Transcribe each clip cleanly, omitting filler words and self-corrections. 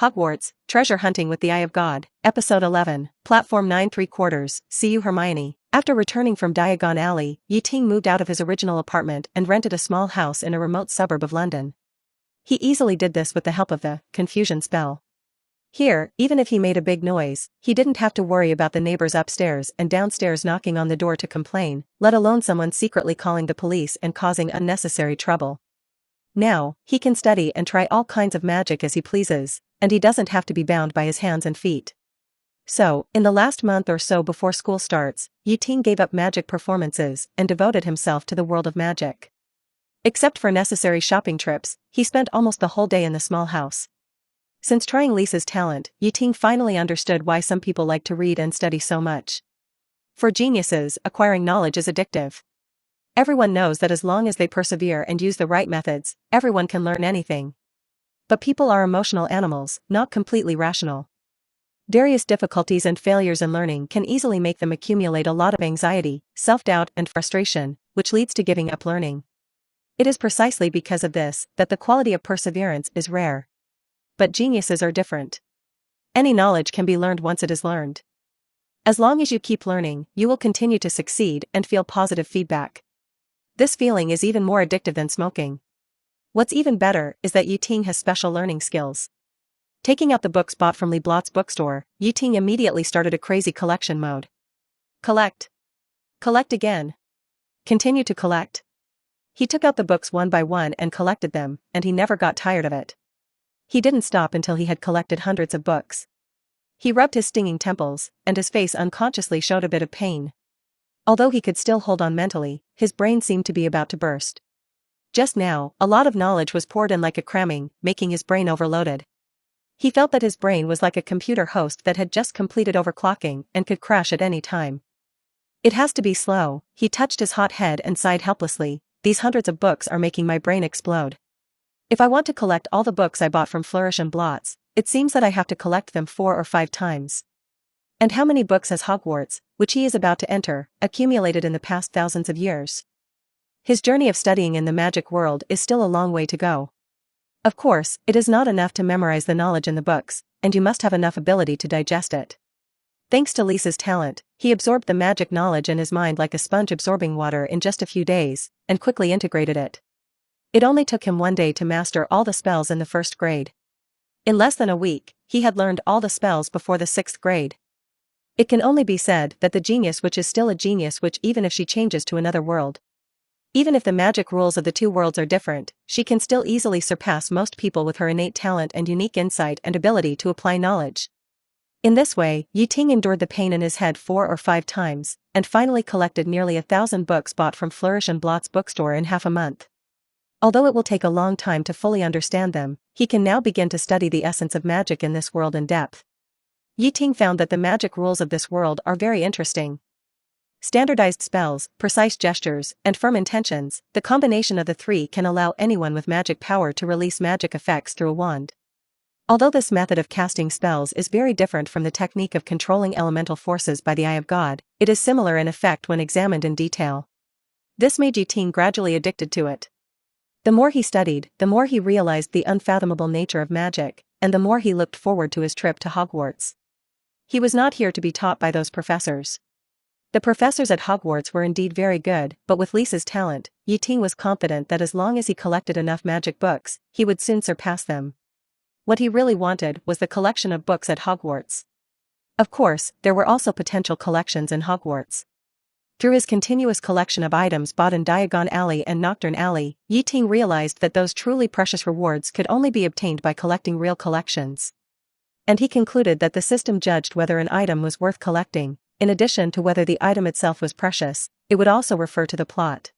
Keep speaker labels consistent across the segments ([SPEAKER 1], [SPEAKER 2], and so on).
[SPEAKER 1] Hogwarts, Treasure Hunting with the Eye of God, Episode 11, Platform 9 3/4, See You Hermione. After returning from Diagon Alley, Ting moved out of his original apartment and rented a small house in a remote suburb of London. He easily did this with the help of the confusion spell. Here, even if he made a big noise, he didn't have to worry about the neighbors upstairs and downstairs knocking on the door to complain, let alone someone secretly calling the police and causing unnecessary trouble. Now, he can study and try all kinds of magic as he pleases, and he doesn't have to be bound by his hands and feet. So, in the last month or so before school starts, Ting gave up magic performances and devoted himself to the world of magic. Except for necessary shopping trips, he spent almost the whole day in the small house. Since trying Lisa's talent, Ting finally understood why some people like to read and study so much. For geniuses, acquiring knowledge is addictive. Everyone knows that as long as they persevere and use the right methods, everyone can learn anything. But people are emotional animals, not completely rational. Various difficulties and failures in learning can easily make them accumulate a lot of anxiety, self-doubt, and frustration, which leads to giving up learning. It is precisely because of this that the quality of perseverance is rare. But geniuses are different. Any knowledge can be learned once it is learned. As long as you keep learning, you will continue to succeed and feel positive feedback. This feeling is even more addictive than smoking. What's even better is that Ting has special learning skills. Taking out the books bought from Lee Blott's bookstore, Ting immediately started a crazy collection mode. Collect. Collect again. Continue to collect. He took out the books one by one and collected them, and he never got tired of it. He didn't stop until he had collected hundreds of books. He rubbed his stinging temples, and his face unconsciously showed a bit of pain. Although he could still hold on mentally, his brain seemed to be about to burst. Just now, a lot of knowledge was poured in like a cramming, making his brain overloaded. He felt that his brain was like a computer host that had just completed overclocking and could crash at any time. It has to be slow. He touched his hot head and sighed helplessly. These hundreds of books are making my brain explode. If I want to collect all the books I bought from Flourish and Blotts, it seems that I have to collect them 4 or 5 times. And how many books has Hogwarts, which he is about to enter, accumulated in the past thousands of years? His journey of studying in the magic world is still a long way to go. Of course, it is not enough to memorize the knowledge in the books, and you must have enough ability to digest it. Thanks to Lisa's talent, he absorbed the magic knowledge in his mind like a sponge absorbing water in just a few days, and quickly integrated it. It only took him one day to master all the spells in the 1st grade. In less than a week, he had learned all the spells before the 6th grade. It can only be said that the genius which is still a genius which even if she changes to another world. Even if the magic rules of the 2 worlds are different, she can still easily surpass most people with her innate talent and unique insight and ability to apply knowledge. In this way, Ting endured the pain in his head 4 or 5 times, and finally collected nearly 1,000 books bought from Flourish and Blott's bookstore in half a month. Although it will take a long time to fully understand them, he can now begin to study the essence of magic in this world in depth. Ting found that the magic rules of this world are very interesting. Standardized spells, precise gestures, and firm intentions, the combination of the 3 can allow anyone with magic power to release magic effects through a wand. Although this method of casting spells is very different from the technique of controlling elemental forces by the Eye of God, it is similar in effect when examined in detail. This made Ting gradually addicted to it. The more he studied, the more he realized the unfathomable nature of magic, and the more he looked forward to his trip to Hogwarts. He was not here to be taught by those professors. The professors at Hogwarts were indeed very good, but with Lisa's talent, Ting was confident that as long as he collected enough magic books, he would soon surpass them. What he really wanted was the collection of books at Hogwarts. Of course, there were also potential collections in Hogwarts. Through his continuous collection of items bought in Diagon Alley and Nocturne Alley, Ting realized that those truly precious rewards could only be obtained by collecting real collections. And he concluded that the system judged whether an item was worth collecting. In addition to whether the item itself was precious, it would also refer to the plot.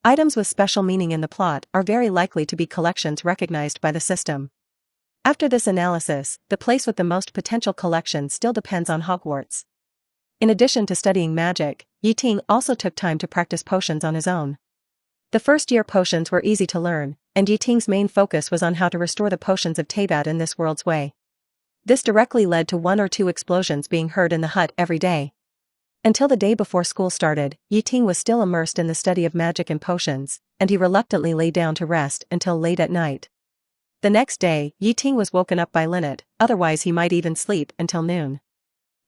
[SPEAKER 1] Items with special meaning in the plot are very likely to be collections recognized by the system. After this analysis, the place with the most potential collection still depends on Hogwarts. In addition to studying magic, Ting also took time to practice potions on his own. The first-year potions were easy to learn, and Ting's main focus was on how to restore the potions of Teyvat in this world's way. This directly led to 1 or 2 explosions being heard in the hut every day. Until the day before school started, Ting was still immersed in the study of magic and potions, and he reluctantly lay down to rest until late at night. The next day, Ting was woken up by Lynette, otherwise he might even sleep until noon.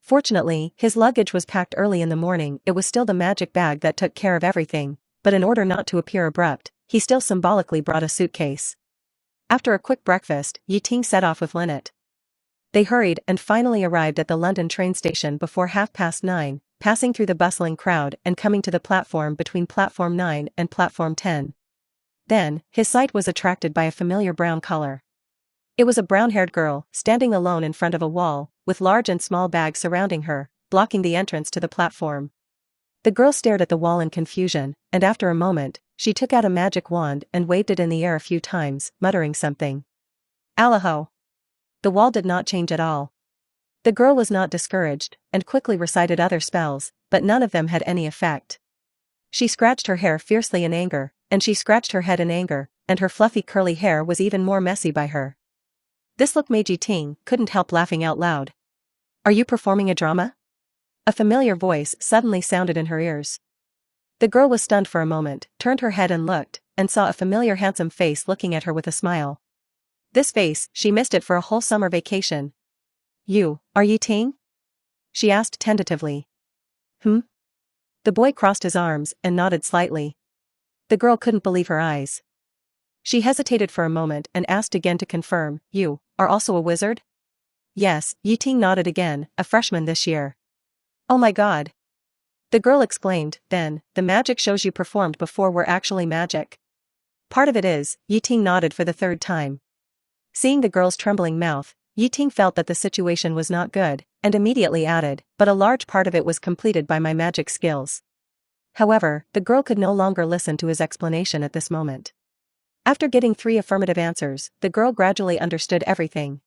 [SPEAKER 1] Fortunately, his luggage was packed early in the morning. It was still the magic bag that took care of everything, but in order not to appear abrupt, he still symbolically brought a suitcase. After a quick breakfast, Ting set off with Lynette. They hurried and finally arrived at the London train station before 9:30, passing through the bustling crowd and coming to the platform between platform 9 and platform 10. Then, his sight was attracted by a familiar brown color. It was a brown-haired girl, standing alone in front of a wall, with large and small bags surrounding her, blocking the entrance to the platform. The girl stared at the wall in confusion, and after a moment, she took out a magic wand and waved it in the air a few times, muttering something. Allaho! The wall did not change at all. The girl was not discouraged, and quickly recited other spells, but none of them had any effect. She scratched her hair fiercely in anger, and she scratched her head in anger, and her fluffy curly hair was even more messy by her. This look made Ting couldn't help laughing out loud. Are you performing a drama? A familiar voice suddenly sounded in her ears. The girl was stunned for a moment, turned her head and looked, and saw a familiar handsome face looking at her with a smile. This face, she missed it for a whole summer vacation. Are you Ting? She asked tentatively. The boy crossed his arms and nodded slightly. The girl couldn't believe her eyes. She hesitated for a moment and asked again to confirm, You are also a wizard? Yes, Ting nodded again, a freshman this year. Oh my god. The girl exclaimed, then, the magic shows you performed before were actually magic. Part of it is, Ting nodded for the third time. Seeing the girl's trembling mouth, Ting felt that the situation was not good, and immediately added, but a large part of it was completed by my magic skills. However, the girl could no longer listen to his explanation at this moment. After getting 3 affirmative answers, the girl gradually understood everything.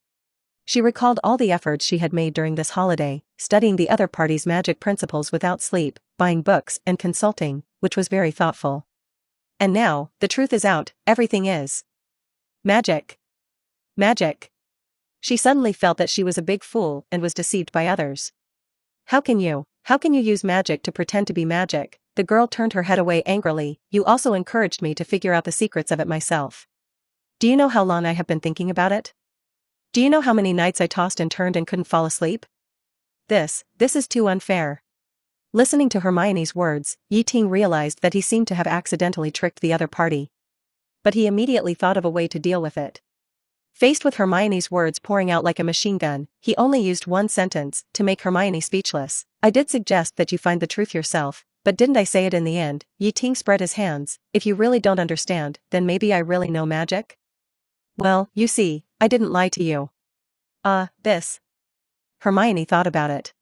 [SPEAKER 1] She recalled all the efforts she had made during this holiday, studying the other party's magic principles without sleep, buying books and consulting, which was very thoughtful. And now, the truth is out, everything is magic. Magic. She suddenly felt that she was a big fool and was deceived by others. How can you use magic to pretend to be magic? The girl turned her head away angrily. You also encouraged me to figure out the secrets of it myself. Do you know how long I have been thinking about it? Do you know how many nights I tossed and turned and couldn't fall asleep? This is too unfair. Listening to Hermione's words, Ting realized that he seemed to have accidentally tricked the other party. But he immediately thought of a way to deal with it. Faced with Hermione's words pouring out like a machine gun, he only used one sentence to make Hermione speechless. I did suggest that you find the truth yourself, but didn't I say it in the end? Ting spread his hands. If you really don't understand, then maybe I really know magic? Well, you see, I didn't lie to you. This. Hermione thought about it.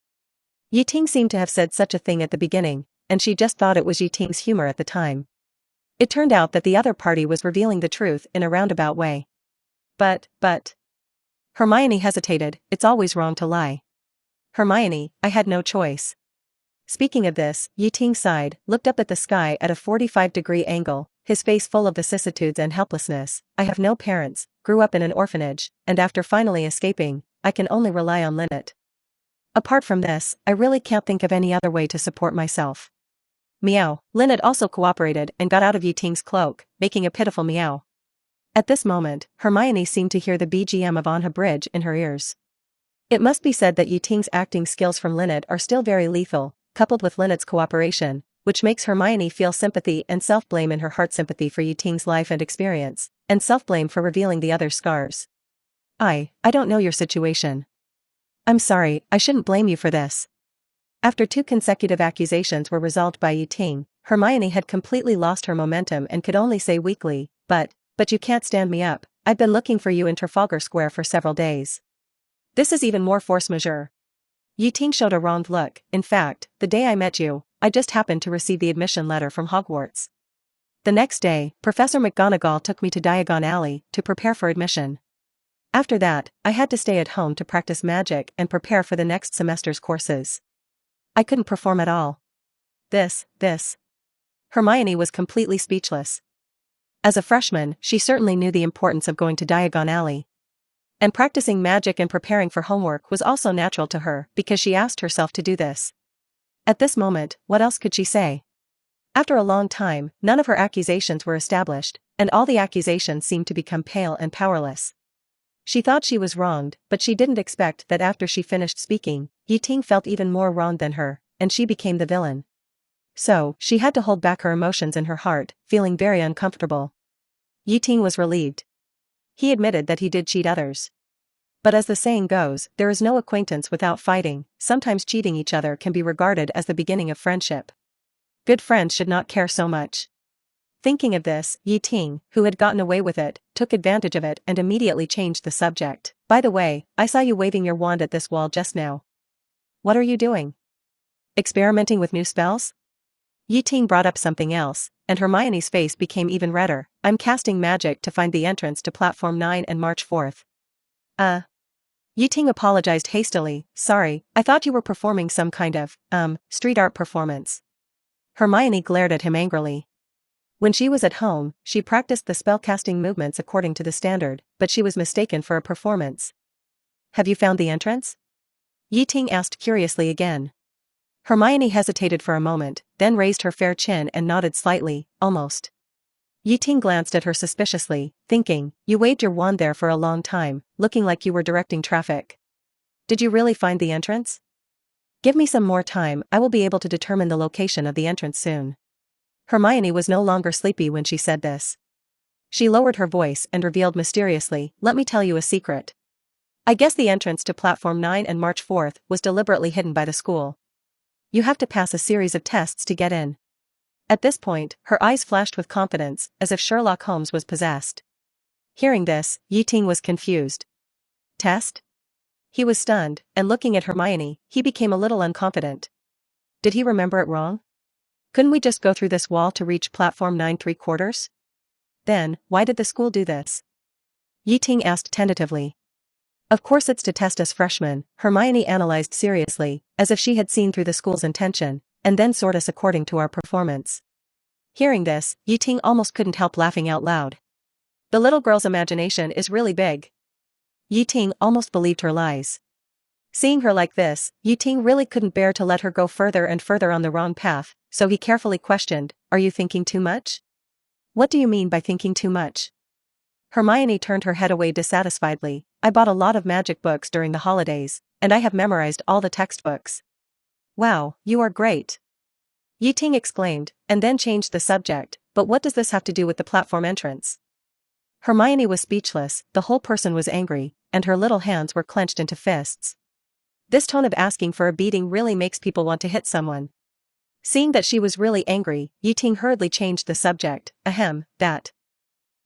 [SPEAKER 1] Ting seemed to have said such a thing at the beginning, and she just thought it was Ting's humor at the time. It turned out that the other party was revealing the truth in a roundabout way. But. Hermione hesitated. It's always wrong to lie. Hermione, I had no choice. Speaking of this, Ting sighed, looked up at the sky at a 45-degree angle, his face full of vicissitudes and helplessness. I have no parents, grew up in an orphanage, and after finally escaping, I can only rely on Lynette. Apart from this, I really can't think of any other way to support myself. Meow. Lynette also cooperated and got out of Ting's cloak, making a pitiful meow. At this moment, Hermione seemed to hear the BGM of Anha Bridge in her ears. It must be said that Ting's acting skills from Lynette are still very lethal, coupled with Lynette's cooperation, which makes Hermione feel sympathy and self-blame in her heart, sympathy for Ting's life and experience, and self-blame for revealing the other's scars. I don't know your situation. I'm sorry, I shouldn't blame you for this. After 2 consecutive accusations were resolved by Ting, Hermione had completely lost her momentum and could only say weakly, But you can't stand me up. I've been looking for you in Trafalgar Square for several days. This is even more force majeure. Ting showed a wronged look. In fact, the day I met you, I just happened to receive the admission letter from Hogwarts. The next day, Professor McGonagall took me to Diagon Alley to prepare for admission. After that, I had to stay at home to practice magic and prepare for the next semester's courses. I couldn't perform at all. This. Hermione was completely speechless. As a freshman, she certainly knew the importance of going to Diagon Alley. And practicing magic and preparing for homework was also natural to her because she asked herself to do this. At this moment, what else could she say? After a long time, none of her accusations were established, and all the accusations seemed to become pale and powerless. She thought she was wronged, but she didn't expect that after she finished speaking, Ting felt even more wronged than her, and she became the villain. So, she had to hold back her emotions in her heart, feeling very uncomfortable. Ting was relieved. He admitted that he did cheat others. But as the saying goes, there is no acquaintance without fighting. Sometimes cheating each other can be regarded as the beginning of friendship. Good friends should not care so much. Thinking of this, Ting, who had gotten away with it, took advantage of it and immediately changed the subject. By the way, I saw you waving your wand at this wall just now. What are you doing? Experimenting with new spells? Ting brought up something else, and Hermione's face became even redder. I'm casting magic to find the entrance to Platform 9 and March 4th. Ting apologized hastily. Sorry, I thought you were performing some kind of, street art performance. Hermione glared at him angrily. When she was at home, she practiced the spellcasting movements according to the standard, but she was mistaken for a performance. Have you found the entrance? Ting asked curiously again. Hermione hesitated for a moment, then raised her fair chin and nodded slightly, almost. Ting glanced at her suspiciously, thinking, you waved your wand there for a long time, looking like you were directing traffic. Did you really find the entrance? Give me some more time, I will be able to determine the location of the entrance soon. Hermione was no longer sleepy when she said this. She lowered her voice and revealed mysteriously, let me tell you a secret. I guess the entrance to Platform 9 and March 4th was deliberately hidden by the school. You have to pass a series of tests to get in. At this point, her eyes flashed with confidence, as if Sherlock Holmes was possessed. Hearing this, Ting was confused. Test? He was stunned, and looking at Hermione, he became a little unconfident. Did he remember it wrong? Couldn't we just go through this wall to reach Platform 9 3/4? Then, why did the school do this? Ting asked tentatively. Of course it's to test us freshmen, Hermione analyzed seriously, as if she had seen through the school's intention, and then sort us according to our performance. Hearing this, Ting almost couldn't help laughing out loud. The little girl's imagination is really big. Ting almost believed her lies. Seeing her like this, Ting really couldn't bear to let her go further and further on the wrong path, so he carefully questioned, are you thinking too much? What do you mean by thinking too much? Hermione turned her head away dissatisfiedly. I bought a lot of magic books during the holidays, and I have memorized all the textbooks. Wow, you are great. Ting exclaimed, and then changed the subject, but what does this have to do with the platform entrance? Hermione was speechless, the whole person was angry, and her little hands were clenched into fists. This tone of asking for a beating really makes people want to hit someone. Seeing that she was really angry, Ting hurriedly changed the subject. That.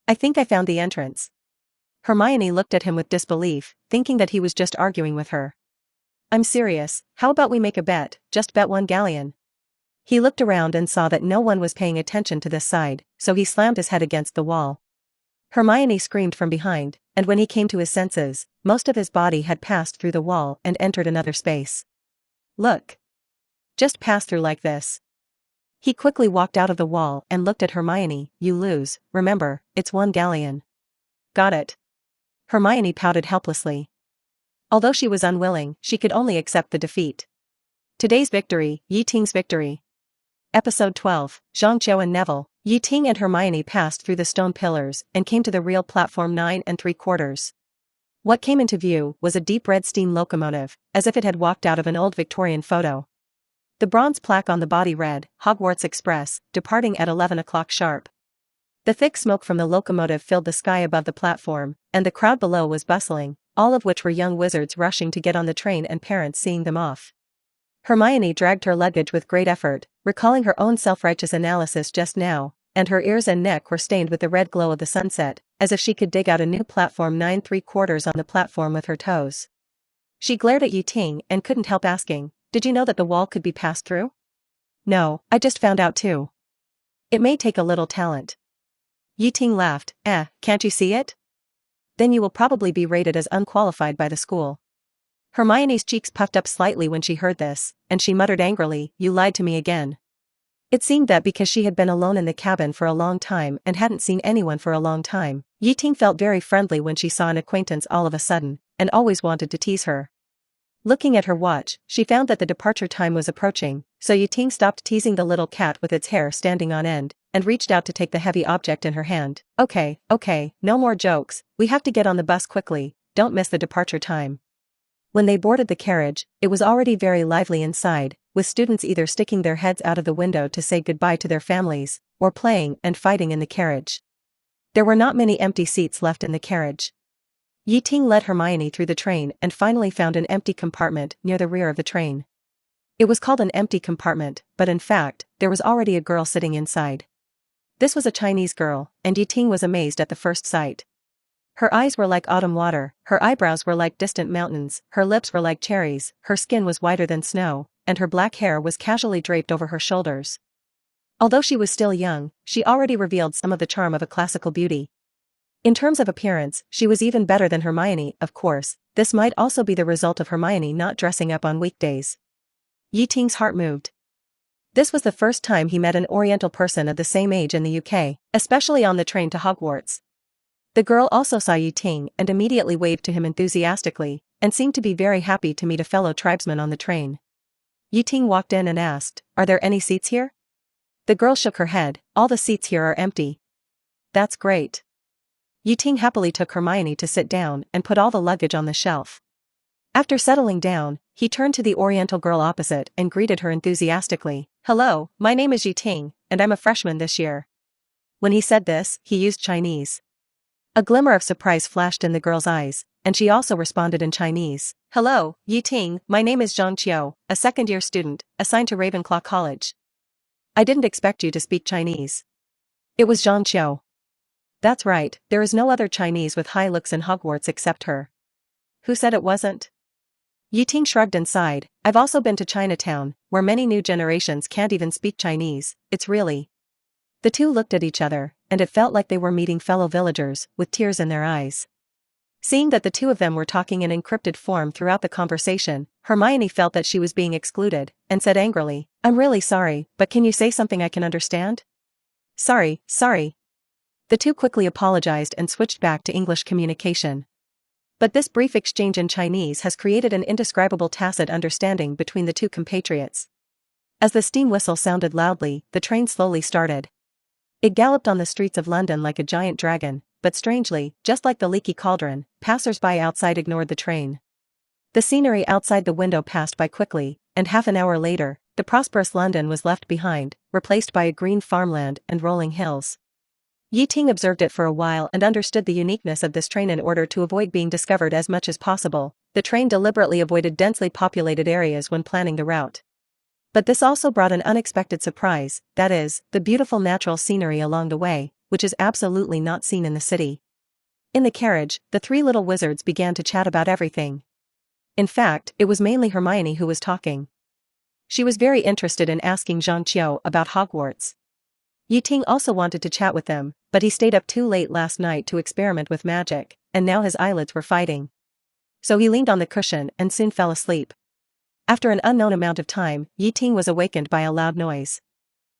[SPEAKER 1] I think I found the entrance. Hermione looked at him with disbelief, thinking that he was just arguing with her. I'm serious, how about we make a bet, just bet 1 galleon? He looked around and saw that no one was paying attention to this side, so he slammed his head against the wall. Hermione screamed from behind, and when he came to his senses, most of his body had passed through the wall and entered another space. Look. Just pass through like this. He quickly walked out of the wall and looked at Hermione. You lose, remember, it's 1 galleon. Got it. Hermione pouted helplessly. Although she was unwilling, she could only accept the defeat. Today's victory, Ting's victory. Episode 12, Zhangqiu and Neville. Ting and Hermione passed through the stone pillars and came to the real Platform 9 and 3/4. What came into view was a deep red steam locomotive, as if it had walked out of an old Victorian photo. The bronze plaque on the body read, Hogwarts Express, departing at 11 o'clock sharp. The thick smoke from the locomotive filled the sky above the platform, and the crowd below was bustling, all of which were young wizards rushing to get on the train and parents seeing them off. Hermione dragged her luggage with great effort, recalling her own self-righteous analysis just now, and her ears and neck were stained with the red glow of the sunset, as if she could dig out a new Platform 9 3/4 on the platform with her toes. She glared at Ting and couldn't help asking, did you know that the wall could be passed through? No, I just found out too. It may take a little talent. Ting laughed, can't you see it? Then you will probably be rated as unqualified by the school. Hermione's cheeks puffed up slightly when she heard this, and she muttered angrily, you lied to me again. It seemed that because she had been alone in the cabin for a long time and hadn't seen anyone for a long time, Ting felt very friendly when she saw an acquaintance all of a sudden, and always wanted to tease her. Looking at her watch, she found that the departure time was approaching, so Ting stopped teasing the little cat with its hair standing on end, and reached out to take the heavy object in her hand. Okay, no more jokes, we have to get on the bus quickly, don't miss the departure time. When they boarded the carriage, it was already very lively inside, with students either sticking their heads out of the window to say goodbye to their families, or playing and fighting in the carriage. There were not many empty seats left in the carriage. Ting led Hermione through the train and finally found an empty compartment near the rear of the train. It was called an empty compartment, but in fact, there was already a girl sitting inside. This was a Chinese girl, and Ting was amazed at the first sight. Her eyes were like autumn water, her eyebrows were like distant mountains, her lips were like cherries, her skin was whiter than snow, and her black hair was casually draped over her shoulders. Although she was still young, she already revealed some of the charm of a classical beauty. In terms of appearance, she was even better than Hermione, of course. This might also be the result of Hermione not dressing up on weekdays. Ting's heart moved. This was the first time he met an Oriental person of the same age in the UK, especially on the train to Hogwarts. The girl also saw Ting and immediately waved to him enthusiastically, and seemed to be very happy to meet a fellow tribesman on the train. Ting walked in and asked, "Are there any seats here?" The girl shook her head, "All the seats here are empty." "That's great." Ting happily took Hermione to sit down and put all the luggage on the shelf. After settling down, he turned to the Oriental girl opposite and greeted her enthusiastically. "Hello, my name is Ting, and I'm a freshman this year." When he said this, he used Chinese. A glimmer of surprise flashed in the girl's eyes, and she also responded in Chinese. "Hello, Ting, my name is Zhang Qiu, a second-year student, assigned to Ravenclaw College." "I didn't expect you to speak Chinese." It was Zhang Qiu. "That's right, there is no other Chinese with high looks in Hogwarts except her." "Who said it wasn't?" Ting shrugged and sighed. "I've also been to Chinatown, where many new generations can't even speak Chinese. It's really..." The two looked at each other, and it felt like they were meeting fellow villagers, with tears in their eyes. Seeing that the two of them were talking in encrypted form throughout the conversation, Hermione felt that she was being excluded, and said angrily, "I'm really sorry, but can you say something I can understand?" Sorry. The two quickly apologized and switched back to English communication. But this brief exchange in Chinese has created an indescribable tacit understanding between the two compatriots. As the steam whistle sounded loudly, the train slowly started. It galloped on the streets of London like a giant dragon, but strangely, just like the leaky cauldron, passers-by outside ignored the train. The scenery outside the window passed by quickly, and half an hour later, the prosperous London was left behind, replaced by a green farmland and rolling hills. Ting observed it for a while and understood the uniqueness of this train. In order to avoid being discovered as much as possible, the train deliberately avoided densely populated areas when planning the route. But this also brought an unexpected surprise, that is, the beautiful natural scenery along the way, which is absolutely not seen in the city. In the carriage, the three little wizards began to chat about everything. In fact, it was mainly Hermione who was talking. She was very interested in asking Zhang Qiu about Hogwarts. Ting also wanted to chat with them, but he stayed up too late last night to experiment with magic, and now his eyelids were fighting. So he leaned on the cushion and soon fell asleep. After an unknown amount of time, Ting was awakened by a loud noise.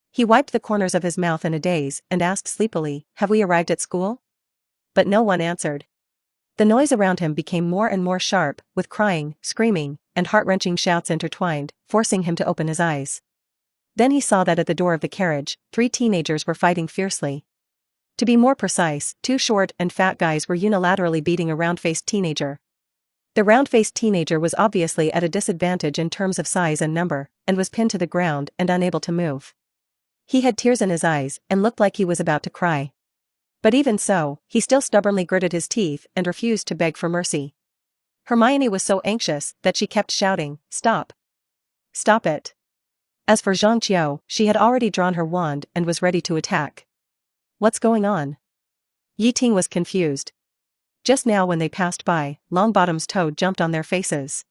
[SPEAKER 1] He wiped the corners of his mouth in a daze and asked sleepily, "Have we arrived at school?" But no one answered. The noise around him became more and more sharp, with crying, screaming, and heart-wrenching shouts intertwined, forcing him to open his eyes. Then he saw that at the door of the carriage, 3 teenagers were fighting fiercely. To be more precise, 2 short and fat guys were unilaterally beating a round-faced teenager. The round-faced teenager was obviously at a disadvantage in terms of size and number, and was pinned to the ground and unable to move. He had tears in his eyes and looked like he was about to cry. But even so, he still stubbornly gritted his teeth and refused to beg for mercy. Hermione was so anxious that she kept shouting, "Stop! Stop it!" As for Zhang Qiu, she had already drawn her wand and was ready to attack. "What's going on?" Ting was confused. Just now when they passed by, Longbottom's toad jumped on their faces.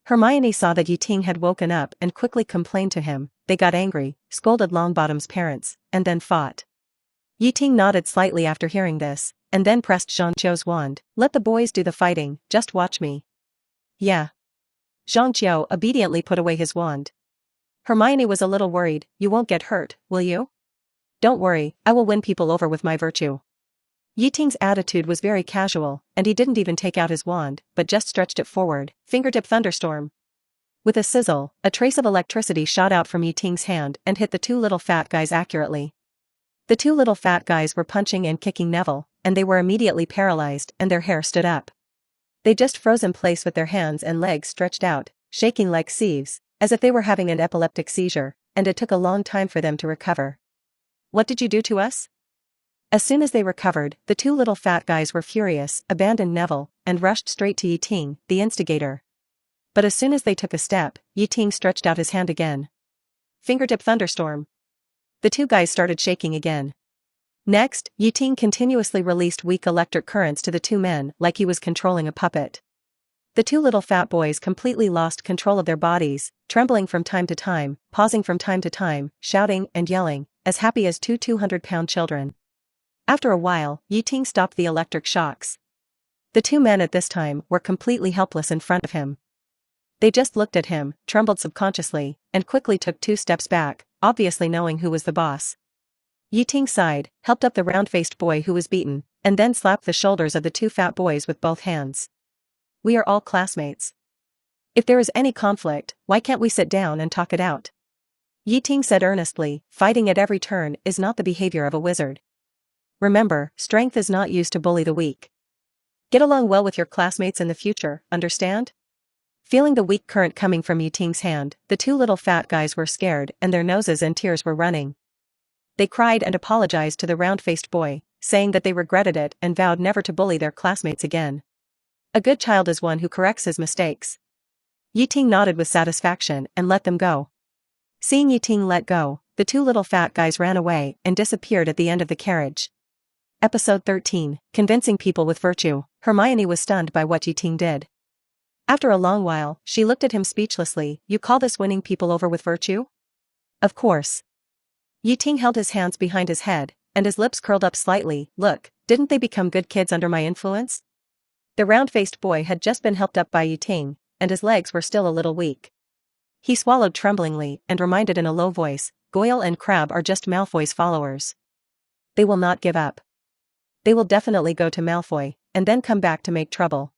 [SPEAKER 1] Hermione saw that Ting had woken up and quickly complained to him. They got angry, scolded Longbottom's parents, and then fought. Ting nodded slightly after hearing this, and then pressed Zhang Qiu's wand. "Let the boys do the fighting, just watch me." "Yeah." Zhang Qiu obediently put away his wand. Hermione was a little worried. "You won't get hurt, will you?" "Don't worry, I will win people over with my virtue." Ting's attitude was very casual, and he didn't even take out his wand, but just stretched it forward. Fingertip thunderstorm. With a sizzle, a trace of electricity shot out from Ting's hand and hit the 2 little fat guys accurately. The 2 little fat guys were punching and kicking Neville, and they were immediately paralyzed and their hair stood up. They just froze in place with their hands and legs stretched out, shaking like sieves, as if they were having an epileptic seizure, and it took a long time for them to recover. "What did you do to us?" As soon as they recovered, the two little fat guys were furious, abandoned Neville, and rushed straight to Ting, the instigator. But as soon as they took a step, Ting stretched out his hand again. Fingertip thunderstorm. The two guys started shaking again. Next, Ting continuously released weak electric currents to the two men like he was controlling a puppet. The two little fat boys completely lost control of their bodies, trembling from time to time, pausing from time to time, shouting and yelling, as happy as two 200-pound children. After a while, Ting stopped the electric shocks. The two men at this time were completely helpless in front of him. They just looked at him, trembled subconsciously, and quickly took 2 steps back, obviously knowing who was the boss. Ting sighed, helped up the round-faced boy who was beaten, and then slapped the shoulders of the two fat boys with both hands. "We are all classmates. If there is any conflict, why can't we sit down and talk it out?" Ting said earnestly, "Fighting at every turn is not the behavior of a wizard. Remember, strength is not used to bully the weak. Get along well with your classmates in the future, understand?" Feeling the weak current coming from Ting's hand, the two little fat guys were scared and their noses and tears were running. They cried and apologized to the round-faced boy, saying that they regretted it and vowed never to bully their classmates again. A good child is one who corrects his mistakes. Ting nodded with satisfaction and let them go. Seeing Ting let go, the two little fat guys ran away and disappeared at the end of the carriage. Episode 13, Convincing People with Virtue. Hermione was stunned by what Ting did. After a long while, she looked at him speechlessly. "You call this winning people over with virtue?" "Of course." Ting held his hands behind his head, and his lips curled up slightly. "Look, didn't they become good kids under my influence?" The round-faced boy had just been helped up by Ting, and his legs were still a little weak. He swallowed tremblingly and reminded in a low voice, "Goyle and Crabbe are just Malfoy's followers. They will not give up. They will definitely go to Malfoy, and then come back to make trouble.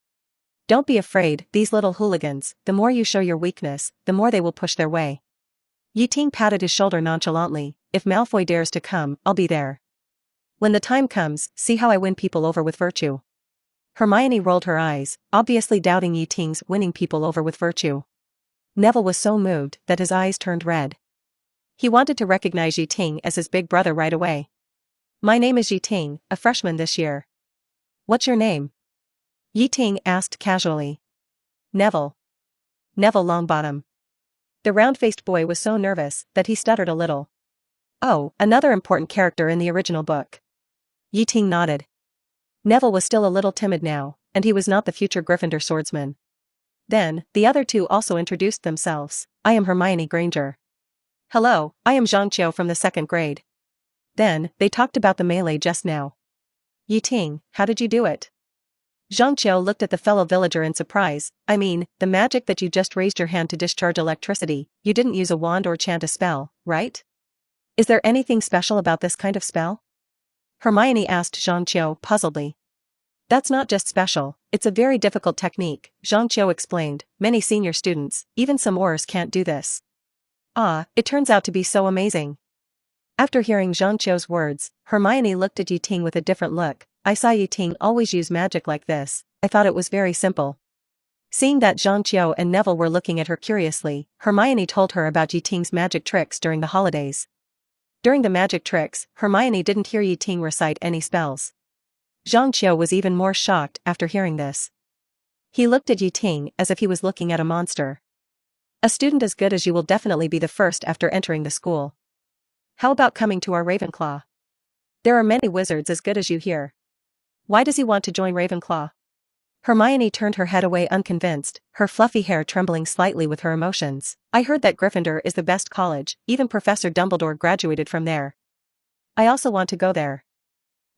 [SPEAKER 1] Don't be afraid, these little hooligans, the more you show your weakness, the more they will push their way." Ting patted his shoulder nonchalantly. "If Malfoy dares to come, I'll be there. When the time comes, see how I win people over with virtue." Hermione rolled her eyes, obviously doubting Ting's winning people over with virtue. Neville was so moved that his eyes turned red. He wanted to recognize Ting as his big brother right away. "My name is Ting, a freshman this year." "What's your name?" Ting asked casually. "Neville. Neville Longbottom." The round-faced boy was so nervous that he stuttered a little. "Oh, another important character in the original book." Ting nodded. Neville was still a little timid now, and he was not the future Gryffindor swordsman. Then, the other two also introduced themselves. "I am Hermione Granger." "Hello, I am Zhang Qiu from the 2nd grade. Then, they talked about the melee just now. "Ting, how did you do it?" Zhang Qiu looked at the fellow villager in surprise. "I mean, the magic that you just raised your hand to discharge electricity, you didn't use a wand or chant a spell, right? Is there anything special about this kind of spell?" Hermione asked Zhang Qiu puzzledly. "That's not just special, it's a very difficult technique," Zhang Qiu explained. "Many senior students, even some Aurors can't do this." "Ah, it turns out to be so amazing." After hearing Zhang Qiu's words, Hermione looked at Ting with a different look. "I saw Ting always use magic like this, I thought it was very simple." Seeing that Zhang Qiu and Neville were looking at her curiously, Hermione told her about Ting's magic tricks during the holidays. During the magic tricks, Hermione didn't hear Ting recite any spells. Zhang Qiu was even more shocked after hearing this. He looked at Ting as if he was looking at a monster. "A student as good as you will definitely be the first after entering the school. How about coming to our Ravenclaw? There are many wizards as good as you here. Why does he want to join Ravenclaw?" Hermione turned her head away unconvinced, her fluffy hair trembling slightly with her emotions. "I heard that Gryffindor is the best college, even Professor Dumbledore graduated from there. I also want to go there.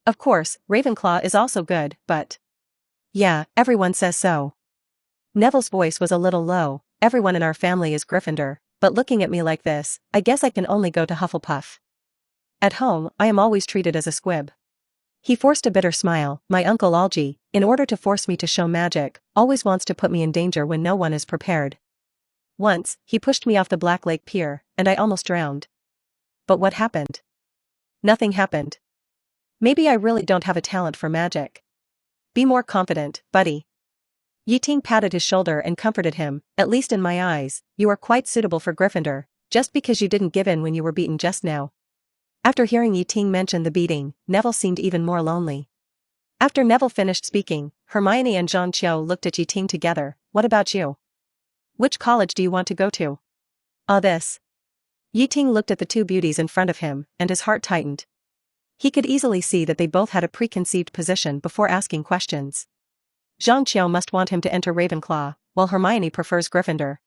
[SPEAKER 1] Of course, Ravenclaw is also good, but..." "Yeah, everyone says so." Neville's voice was a little low. "Everyone in our family is Gryffindor, but looking at me like this, I guess I can only go to Hufflepuff. At home, I am always treated as a squib." He forced a bitter smile. "My uncle Algie, in order to force me to show magic, always wants to put me in danger when no one is prepared. Once, he pushed me off the Black Lake Pier, and I almost drowned. But what happened? Nothing happened. Maybe I really don't have a talent for magic. Be more confident, buddy." Ting patted his shoulder and comforted him, at least in my eyes, you are quite suitable for Gryffindor, just because you didn't give in when you were beaten just now. After hearing Ting mention the beating, Neville seemed even more lonely. After Neville finished speaking, Hermione and Jean Chiu looked at Ting together. What about you? Which college do you want to go to? This. Ting looked at the two beauties in front of him, and his heart tightened. He could easily see that they both had a preconceived position before asking questions. Jean Chiu must want him to enter Ravenclaw, while Hermione prefers Gryffindor.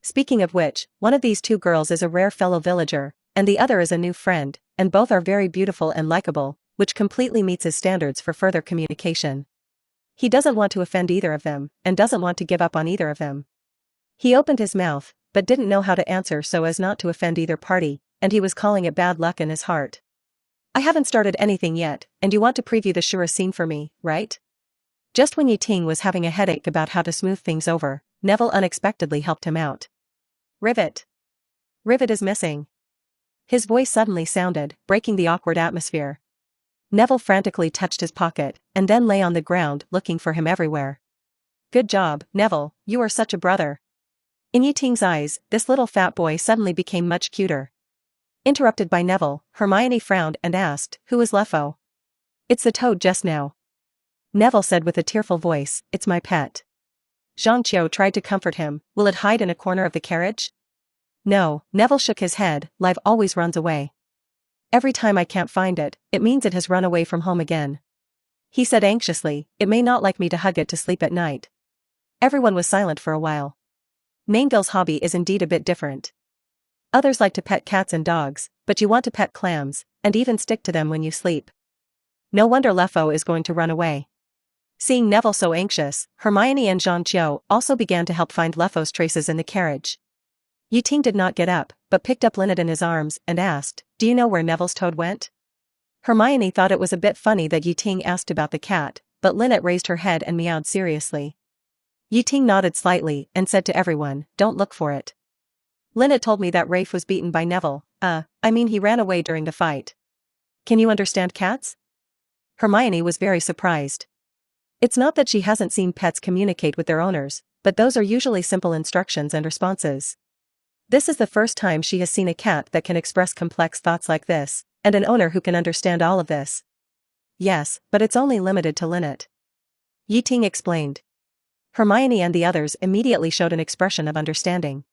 [SPEAKER 1] Speaking of which, one of these two girls is a rare fellow villager, and the other is a new friend, and both are very beautiful and likable, which completely meets his standards for further communication. He doesn't want to offend either of them, and doesn't want to give up on either of them. He opened his mouth, but didn't know how to answer so as not to offend either party, and he was calling it bad luck in his heart. I haven't started anything yet, and you want to preview the Shura scene for me, right? Just when Ting was having a headache about how to smooth things over, Neville unexpectedly helped him out. Rivet. Rivet is missing. His voice suddenly sounded, breaking the awkward atmosphere. Neville frantically touched his pocket, and then lay on the ground looking for him everywhere. Good job, Neville, you are such a brother. In Ting's eyes, this little fat boy suddenly became much cuter. Interrupted by Neville, Hermione frowned and asked, who is Leffo? It's the toad just now. Neville said with a tearful voice, it's my pet. Jean Chiu tried to comfort him, will it hide in a corner of the carriage? No, Neville shook his head, Live always runs away. Every time I can't find it, it means it has run away from home again. He said anxiously, it may not like me to hug it to sleep at night. Everyone was silent for a while. Mainville's hobby is indeed a bit different. Others like to pet cats and dogs, but you want to pet clams, and even stick to them when you sleep. No wonder Leffo is going to run away. Seeing Neville so anxious, Hermione and Jean Chiu also began to help find Leffo's traces in the carriage. Ting did not get up, but picked up Lynette in his arms and asked, do you know where Neville's toad went? Hermione thought it was a bit funny that Ting asked about the cat, but Lynette raised her head and meowed seriously. Ting nodded slightly and said to everyone, don't look for it. Lynette told me that Rafe was beaten by Neville, he ran away during the fight. Can you understand cats? Hermione was very surprised. It's not that she hasn't seen pets communicate with their owners, but those are usually simple instructions and responses. This is the first time she has seen a cat that can express complex thoughts like this, and an owner who can understand all of this. Yes, but it's only limited to Lynette. Ting explained. Hermione and the others immediately showed an expression of understanding.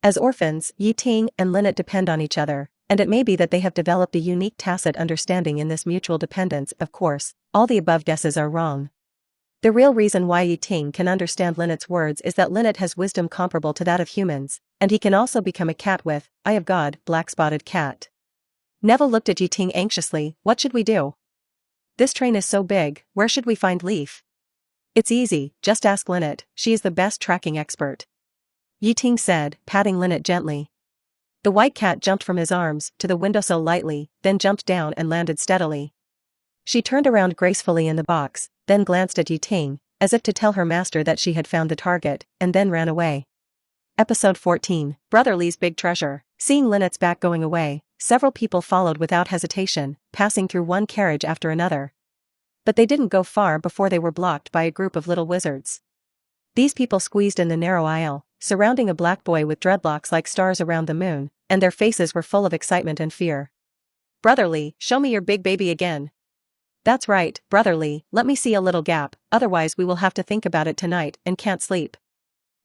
[SPEAKER 1] As orphans, Ting and Lynette depend on each other, and it may be that they have developed a unique tacit understanding in this mutual dependence. Of course, all the above guesses are wrong. The real reason why Ting can understand Lynette's words is that Lynette has wisdom comparable to that of humans, and he can also become a cat with, Eye of God, black-spotted cat. Neville looked at Ting anxiously, what should we do? This train is so big, where should we find Leaf? It's easy, just ask Lynette, she is the best tracking expert. Ting said, patting Lynette gently. The white cat jumped from his arms to the windowsill lightly, then jumped down and landed steadily. She turned around gracefully in the box, then glanced at Ting, as if to tell her master that she had found the target, and then ran away. Episode 14, Brotherly's Big Treasure. Seeing Lynette's back going away, several people followed without hesitation, passing through one carriage after another. But they didn't go far before they were blocked by a group of little wizards. These people squeezed in the narrow aisle, surrounding a black boy with dreadlocks like stars around the moon, and their faces were full of excitement and fear. Brotherly, show me your big baby again. That's right, Brotherly, let me see a little gap, otherwise we will have to think about it tonight and can't sleep.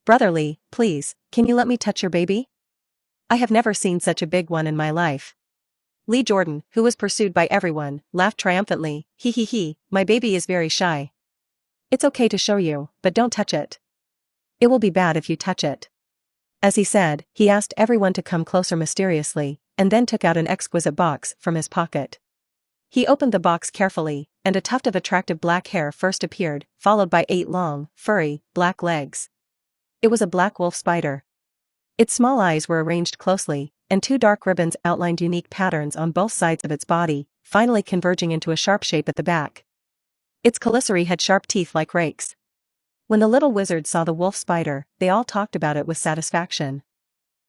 [SPEAKER 1] Brotherly, please, can you let me touch your baby? I have never seen such a big one in my life. Lee Jordan, who was pursued by everyone, laughed triumphantly, he, my baby is very shy. It's okay to show you, but don't touch it. It will be bad if you touch it. As he said, he asked everyone to come closer mysteriously, and then took out an exquisite box from his pocket. He opened the box carefully, and a tuft of attractive black hair first appeared, followed by 8 long, furry, black legs. It was a black wolf spider. Its small eyes were arranged closely, and 2 dark ribbons outlined unique patterns on both sides of its body, finally converging into a sharp shape at the back. Its commissary had sharp teeth like rakes. When the little wizards saw the wolf spider, they all talked about it with satisfaction.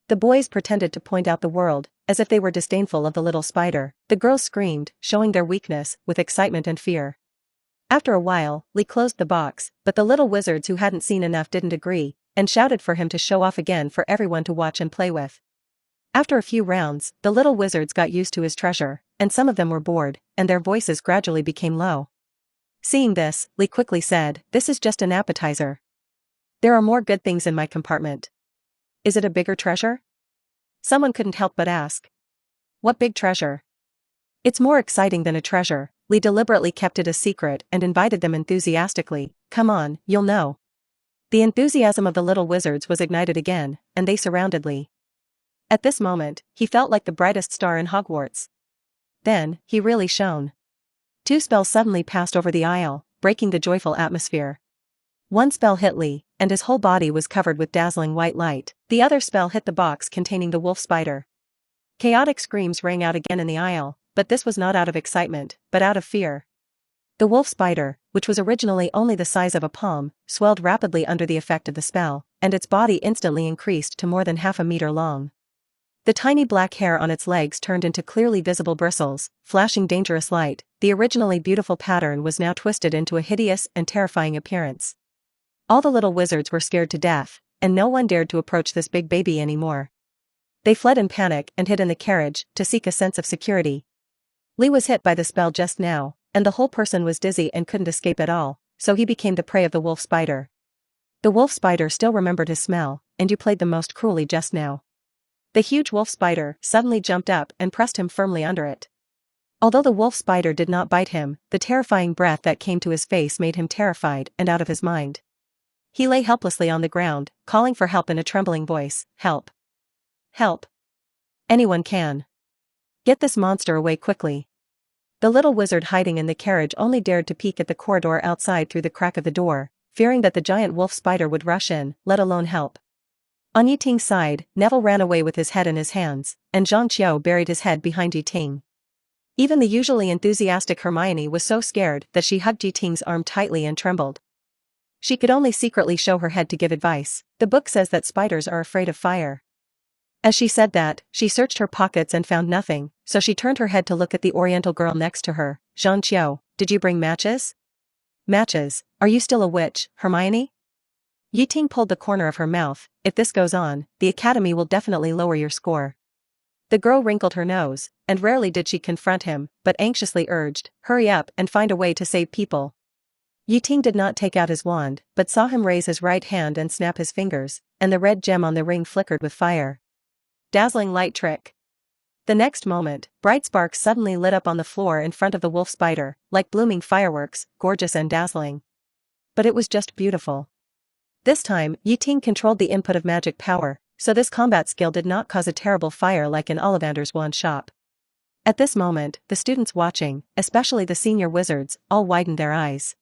[SPEAKER 1] The boys pretended to point out the world, as if they were disdainful of the little spider. The girls screamed, showing their weakness, with excitement and fear. After a while, Lee closed the box, but the little wizards who hadn't seen enough didn't agree, and shouted for him to show off again for everyone to watch and play with. After a few rounds, the little wizards got used to his treasure, and some of them were bored, and their voices gradually became low. Seeing this, Lee quickly said, "This is just an appetizer. There are more good things in my compartment." "Is it a bigger treasure?" Someone couldn't help but ask. "What big treasure?" "It's more exciting than a treasure." Lee deliberately kept it a secret and invited them enthusiastically. "Come on, you'll know." The enthusiasm of the little wizards was ignited again, and they surrounded Lee. At this moment, he felt like the brightest star in Hogwarts. Then, he really shone. 2 spells suddenly passed over the aisle, breaking the joyful atmosphere. One spell hit Lee, and his whole body was covered with dazzling white light. The other spell hit the box containing the wolf spider. Chaotic screams rang out again in the aisle, but this was not out of excitement, but out of fear. The wolf spider, which was originally only the size of a palm, swelled rapidly under the effect of the spell, and its body instantly increased to more than half a meter long. The tiny black hair on its legs turned into clearly visible bristles, flashing dangerous light. The originally beautiful pattern was now twisted into a hideous and terrifying appearance. All the little wizards were scared to death, and no one dared to approach this big baby anymore. They fled in panic and hid in the carriage to seek a sense of security. Lee was hit by the spell just now, and the whole person was dizzy and couldn't escape at all, so he became the prey of the wolf spider. The wolf spider still remembered his smell, and you played them most cruelly just now. The huge wolf spider suddenly jumped up and pressed him firmly under it. Although the wolf spider did not bite him, the terrifying breath that came to his face made him terrified and out of his mind. He lay helplessly on the ground, calling for help in a trembling voice. "Help! Help! Anyone can. Get this monster away quickly." The little wizard hiding in the carriage only dared to peek at the corridor outside through the crack of the door, fearing that the giant wolf spider would rush in, let alone help. On Ting's side, Neville ran away with his head in his hands, and Zhang Qiu buried his head behind Ting. Even the usually enthusiastic Hermione was so scared that she hugged Ting's arm tightly and trembled. She could only secretly show her head to give advice. "The book says that spiders are afraid of fire." As she said that, she searched her pockets and found nothing, so she turned her head to look at the Oriental girl next to her. "Zhang Qiu, did you bring matches?" "Matches? Are you still a witch, Hermione?" Ting pulled the corner of her mouth. "If this goes on, the academy will definitely lower your score." The girl wrinkled her nose, and rarely did she confront him, but anxiously urged, "Hurry up and find a way to save people." Ting did not take out his wand, but saw him raise his right hand and snap his fingers, and the red gem on the ring flickered with fire. Dazzling light trick. The next moment, bright sparks suddenly lit up on the floor in front of the wolf spider, like blooming fireworks, gorgeous and dazzling. But it was just beautiful. This time, Ting controlled the input of magic power, so this combat skill did not cause a terrible fire like in Ollivander's wand shop. At this moment, the students watching, especially the senior wizards, all widened their eyes.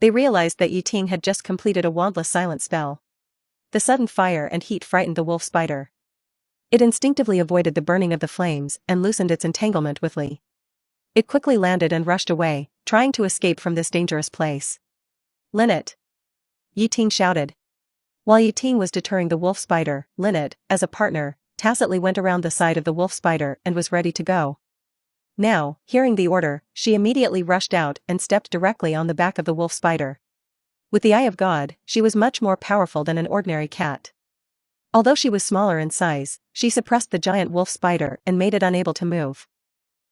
[SPEAKER 1] They realized that Ting had just completed a wandless silent spell. The sudden fire and heat frightened the wolf spider. It instinctively avoided the burning of the flames and loosened its entanglement with Lee. It quickly landed and rushed away, trying to escape from this dangerous place. "Lynette!" Ting shouted. While Ting was deterring the wolf spider, Lynette, as a partner, tacitly went around the side of the wolf spider and was ready to go. Now, hearing the order, she immediately rushed out and stepped directly on the back of the wolf spider. With the eye of God, she was much more powerful than an ordinary cat. Although she was smaller in size, she suppressed the giant wolf spider and made it unable to move.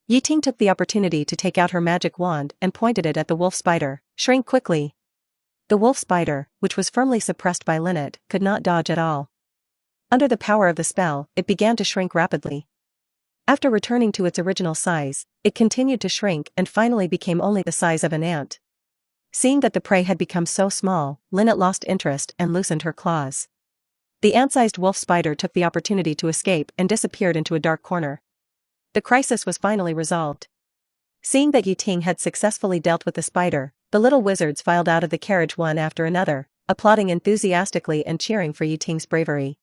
[SPEAKER 1] Ting took the opportunity to take out her magic wand and pointed it at the wolf spider. "Shrink quickly." The wolf spider, which was firmly suppressed by Lynette, could not dodge at all. Under the power of the spell, it began to shrink rapidly. After returning to its original size, it continued to shrink and finally became only the size of an ant. Seeing that the prey had become so small, Lynette lost interest and loosened her claws. The ant-sized wolf spider took the opportunity to escape and disappeared into a dark corner. The crisis was finally resolved. Seeing that Ting had successfully dealt with the spider, the little wizards filed out of the carriage one after another, applauding enthusiastically and cheering for Ting's bravery.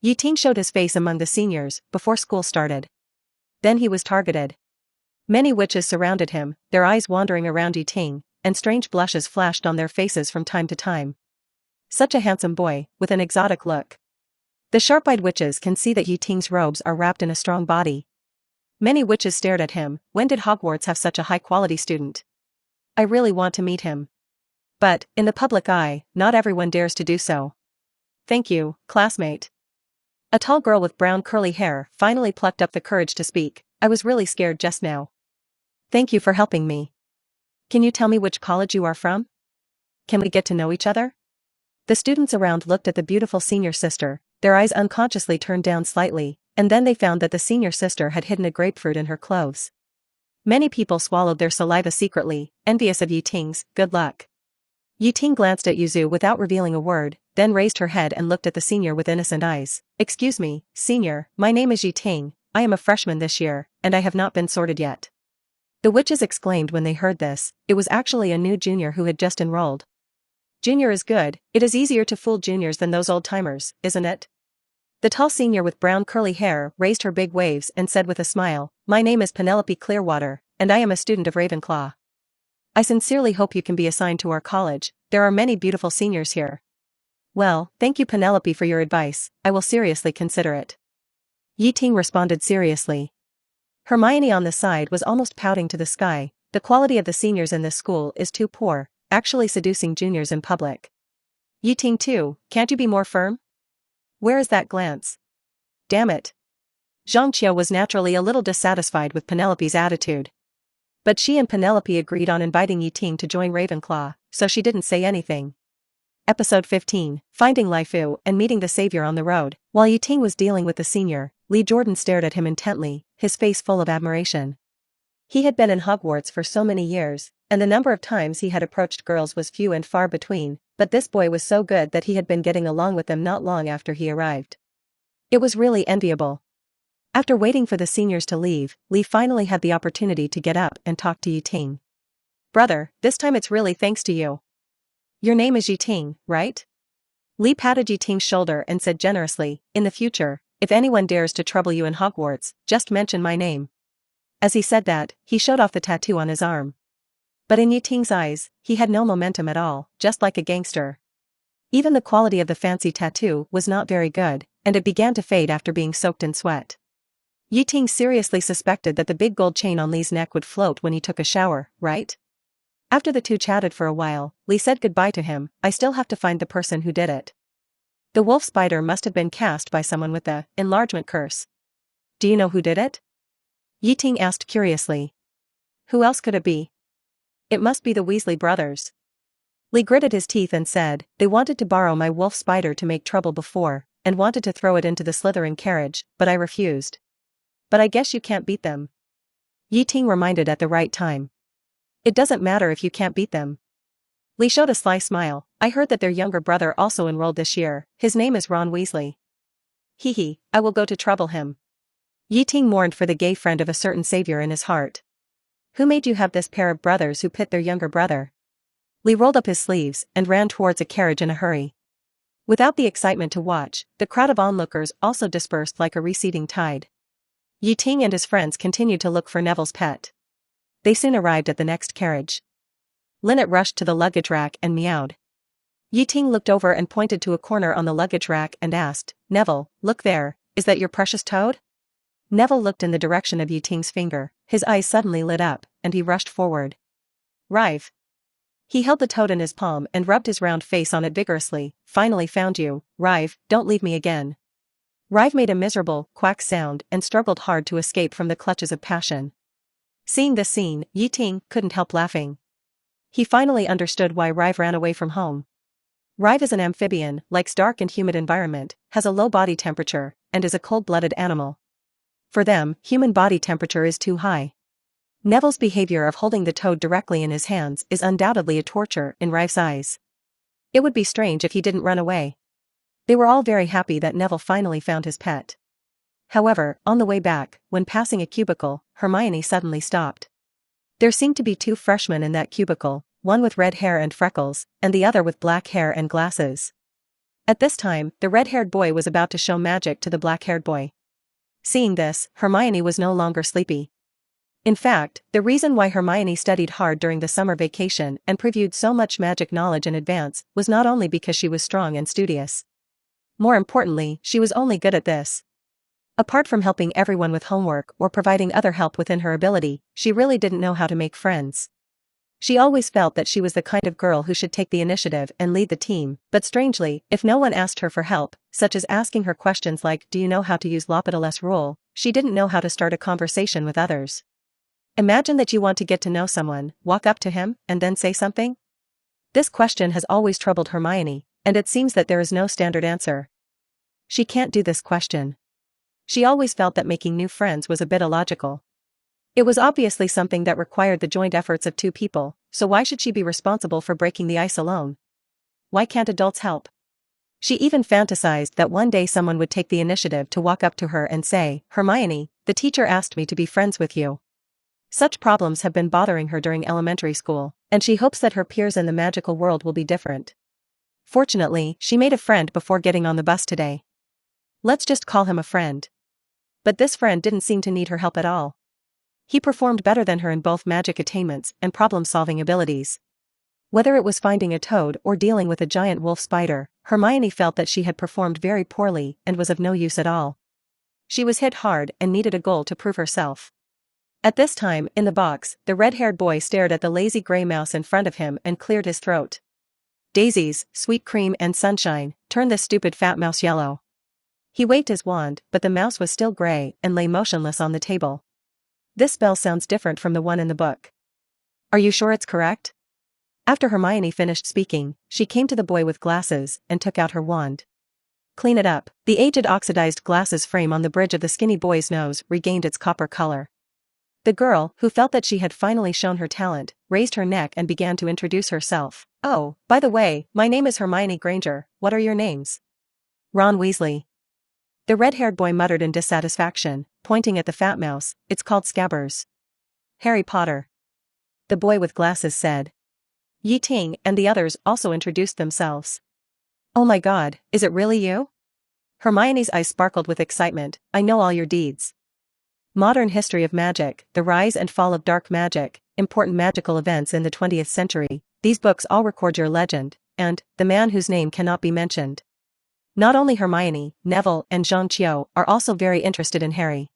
[SPEAKER 1] Ting showed his face among the seniors before school started. Then he was targeted. Many witches surrounded him, their eyes wandering around Ting, and strange blushes flashed on their faces from time to time. Such a handsome boy, with an exotic look. The sharp-eyed witches can see that Ting's robes are wrapped in a strong body. Many witches stared at him. When did Hogwarts have such a high-quality student? I really want to meet him. But, in the public eye, not everyone dares to do so. Thank you, classmate. A tall girl with brown curly hair finally plucked up the courage to speak. I was really scared just now. Thank you for helping me. Can you tell me which college you are from? Can we get to know each other? The students around looked at the beautiful senior sister, their eyes unconsciously turned down slightly, and then they found that the senior sister had hidden a grapefruit in her clothes. Many people swallowed their saliva secretly, envious of Ting's good luck. Ting glanced at Yuzu without revealing a word, then raised her head and looked at the senior with innocent eyes. Excuse me, senior, my name is Ting, I am a freshman this year, and I have not been sorted yet. The witches exclaimed when they heard this. It was actually a new junior who had just enrolled. Junior is good, it is easier to fool juniors than those old-timers, isn't it? The tall senior with brown curly hair raised her big waves and said with a smile, my name is Penelope Clearwater, and I am a student of Ravenclaw. I sincerely hope you can be assigned to our college, there are many beautiful seniors here. Well, thank you Penelope for your advice, I will seriously consider it. Ting responded seriously. Hermione on the side was almost pouting to the sky, the quality of the seniors in this school is too poor, actually seducing juniors in public. Ting too, can't you be more firm? Where is that glance? Damn it. Zhangqiu was naturally a little dissatisfied with Penelope's attitude. But she and Penelope agreed on inviting Ting to join Ravenclaw, so she didn't say anything. Episode 15, Finding Lifu and Meeting the Savior on the Road. While Ting was dealing with the senior, Lee Jordan stared at him intently, his face full of admiration. He had been in Hogwarts for so many years, and the number of times he had approached girls was few and far between, but this boy was so good that he had been getting along with them not long after he arrived. It was really enviable. After waiting for the seniors to leave, Lee finally had the opportunity to get up and talk to Ting. Brother, this time it's really thanks to you. Your name is Ting, right? Lee patted Ting's shoulder and said generously, in the future, if anyone dares to trouble you in Hogwarts, just mention my name. As he said that, he showed off the tattoo on his arm. But in Ting's eyes, he had no momentum at all, just like a gangster. Even the quality of the fancy tattoo was not very good, and it began to fade after being soaked in sweat. Ting seriously suspected that the big gold chain on Lee's neck would float when he took a shower, right? After the two chatted for a while, Lee said goodbye to him. I still have to find the person who did it. The wolf spider must have been cast by someone with the enlargement curse. Do you know who did it? Ting asked curiously. Who else could it be? It must be the Weasley brothers. Lee gritted his teeth and said, they wanted to borrow my wolf spider to make trouble before, and wanted to throw it into the Slytherin carriage, but I refused. But I guess you can't beat them. Ting reminded at the right time. It doesn't matter if you can't beat them. Lee showed a sly smile. I heard that their younger brother also enrolled this year. His name is Ron Weasley. Hee hee, I will go to trouble him. Ting mourned for the gay friend of a certain savior in his heart. Who made you have this pair of brothers who pit their younger brother? Lee rolled up his sleeves and ran towards a carriage in a hurry. Without the excitement to watch, the crowd of onlookers also dispersed like a receding tide. Ting and his friends continued to look for Neville's pet. They soon arrived at the next carriage. Lynette rushed to the luggage rack and meowed. Ting looked over and pointed to a corner on the luggage rack and asked, Neville, look there, is that your precious toad? Neville looked in the direction of Ting's finger, his eyes suddenly lit up, and he rushed forward. Rive. He held the toad in his palm and rubbed his round face on it vigorously. Finally found you, Rive, don't leave me again. Rive made a miserable, quack sound and struggled hard to escape from the clutches of passion. Seeing this scene, Ting couldn't help laughing. He finally understood why Rive ran away from home. Rive is an amphibian, likes dark and humid environment, has a low body temperature, and is a cold-blooded animal. For them, human body temperature is too high. Neville's behavior of holding the toad directly in his hands is undoubtedly a torture in Rive's eyes. It would be strange if he didn't run away. They were all very happy that Neville finally found his pet. However, on the way back, when passing a cubicle, Hermione suddenly stopped. There seemed to be two freshmen in that cubicle, one with red hair and freckles, and the other with black hair and glasses. At this time, the red-haired boy was about to show magic to the black-haired boy. Seeing this, Hermione was no longer sleepy. In fact, the reason why Hermione studied hard during the summer vacation and previewed so much magic knowledge in advance was not only because she was strong and studious. More importantly, she was only good at this. Apart from helping everyone with homework or providing other help within her ability, she really didn't know how to make friends. She always felt that she was the kind of girl who should take the initiative and lead the team, but strangely, if no one asked her for help, such as asking her questions like, "Do you know how to use L'Hopital's rule?" she didn't know how to start a conversation with others. Imagine that you want to get to know someone, walk up to him, and then say something? This question has always troubled Hermione, and it seems that there is no standard answer. She can't do this question. She always felt that making new friends was a bit illogical. It was obviously something that required the joint efforts of two people, so why should she be responsible for breaking the ice alone? Why can't adults help? She even fantasized that one day someone would take the initiative to walk up to her and say, "Hermione, the teacher asked me to be friends with you." Such problems have been bothering her during elementary school, and she hopes that her peers in the magical world will be different. Fortunately, she made a friend before getting on the bus today. Let's just call him a friend. But this friend didn't seem to need her help at all. He performed better than her in both magic attainments and problem-solving abilities. Whether it was finding a toad or dealing with a giant wolf spider, Hermione felt that she had performed very poorly and was of no use at all. She was hit hard and needed a goal to prove herself. At this time, in the box, the red-haired boy stared at the lazy gray mouse in front of him and cleared his throat. "Daisies, sweet cream and sunshine, turn this stupid fat mouse yellow." He waved his wand, but the mouse was still gray and lay motionless on the table. "This spell sounds different from the one in the book. Are you sure it's correct?" After Hermione finished speaking, she came to the boy with glasses and took out her wand. "Clean it up." The aged oxidized glasses frame on the bridge of the skinny boy's nose regained its copper color. The girl, who felt that she had finally shown her talent, raised her neck and began to introduce herself. "Oh, by the way, my name is Hermione Granger. What are your names?" "Ron Weasley." The red-haired boy muttered in dissatisfaction, pointing at the fat mouse. "It's called Scabbers." "Harry Potter." The boy with glasses said. Ting and the others also introduced themselves. "Oh my god, is it really you?" Hermione's eyes sparkled with excitement. "I know all your deeds. Modern history of magic, the rise and fall of dark magic, important magical events in the 20th century, these books all record your legend, and, the man whose name cannot be mentioned." Not only Hermione, Neville and Zhang Qiu are also very interested in Harry.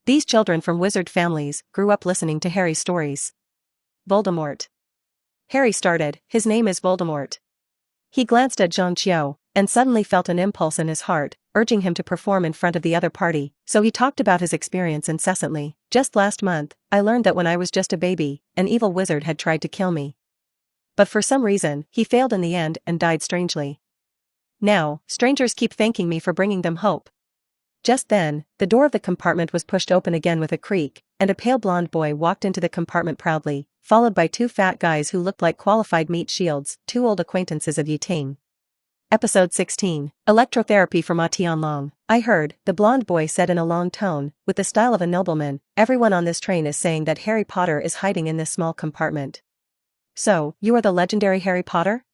[SPEAKER 1] These children from wizard families grew up listening to Harry's stories. "Voldemort." Harry started, "His name is Voldemort." He glanced at Zhang Qiu, and suddenly felt an impulse in his heart, urging him to perform in front of the other party, so he talked about his experience incessantly. "Just last month, I learned that when I was just a baby, an evil wizard had tried to kill me. But for some reason, he failed in the end and died strangely. Now, strangers keep thanking me for bringing them hope." Just then, the door of the compartment was pushed open again with a creak, and a pale blonde boy walked into the compartment proudly, followed by two fat guys who looked like qualified meat shields, two old acquaintances of Ting. Episode 16, Electrotherapy for Ma Tianlong. "I heard," the blonde boy said in a long tone, with the style of a nobleman, "everyone on this train is saying that Harry Potter is hiding in this small compartment. So, you are the legendary Harry Potter?"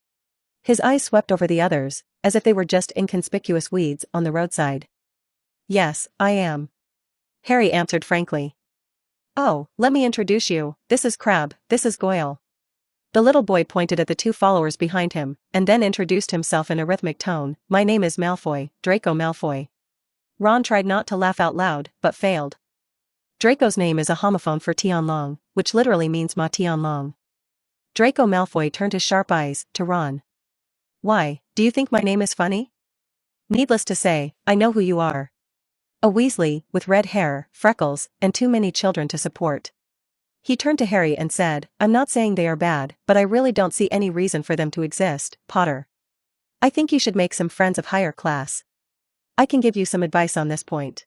[SPEAKER 1] His eyes swept over the others, as if they were just inconspicuous weeds on the roadside. "Yes, I am," Harry answered frankly. "Oh, let me introduce you, this is Crabbe, this is Goyle." The little boy pointed at the two followers behind him, and then introduced himself in a rhythmic tone. "My name is Malfoy, Draco Malfoy." Ron tried not to laugh out loud, but failed. Draco's name is a homophone for Tianlong, which literally means Ma Tianlong. Draco Malfoy turned his sharp eyes to Ron. "Why, do you think my name is funny?" "Needless to say, I know who you are. A Weasley, with red hair, freckles, and too many children to support." He turned to Harry and said, "I'm not saying they are bad, but I really don't see any reason for them to exist, Potter. I think you should make some friends of higher class. I can give you some advice on this point."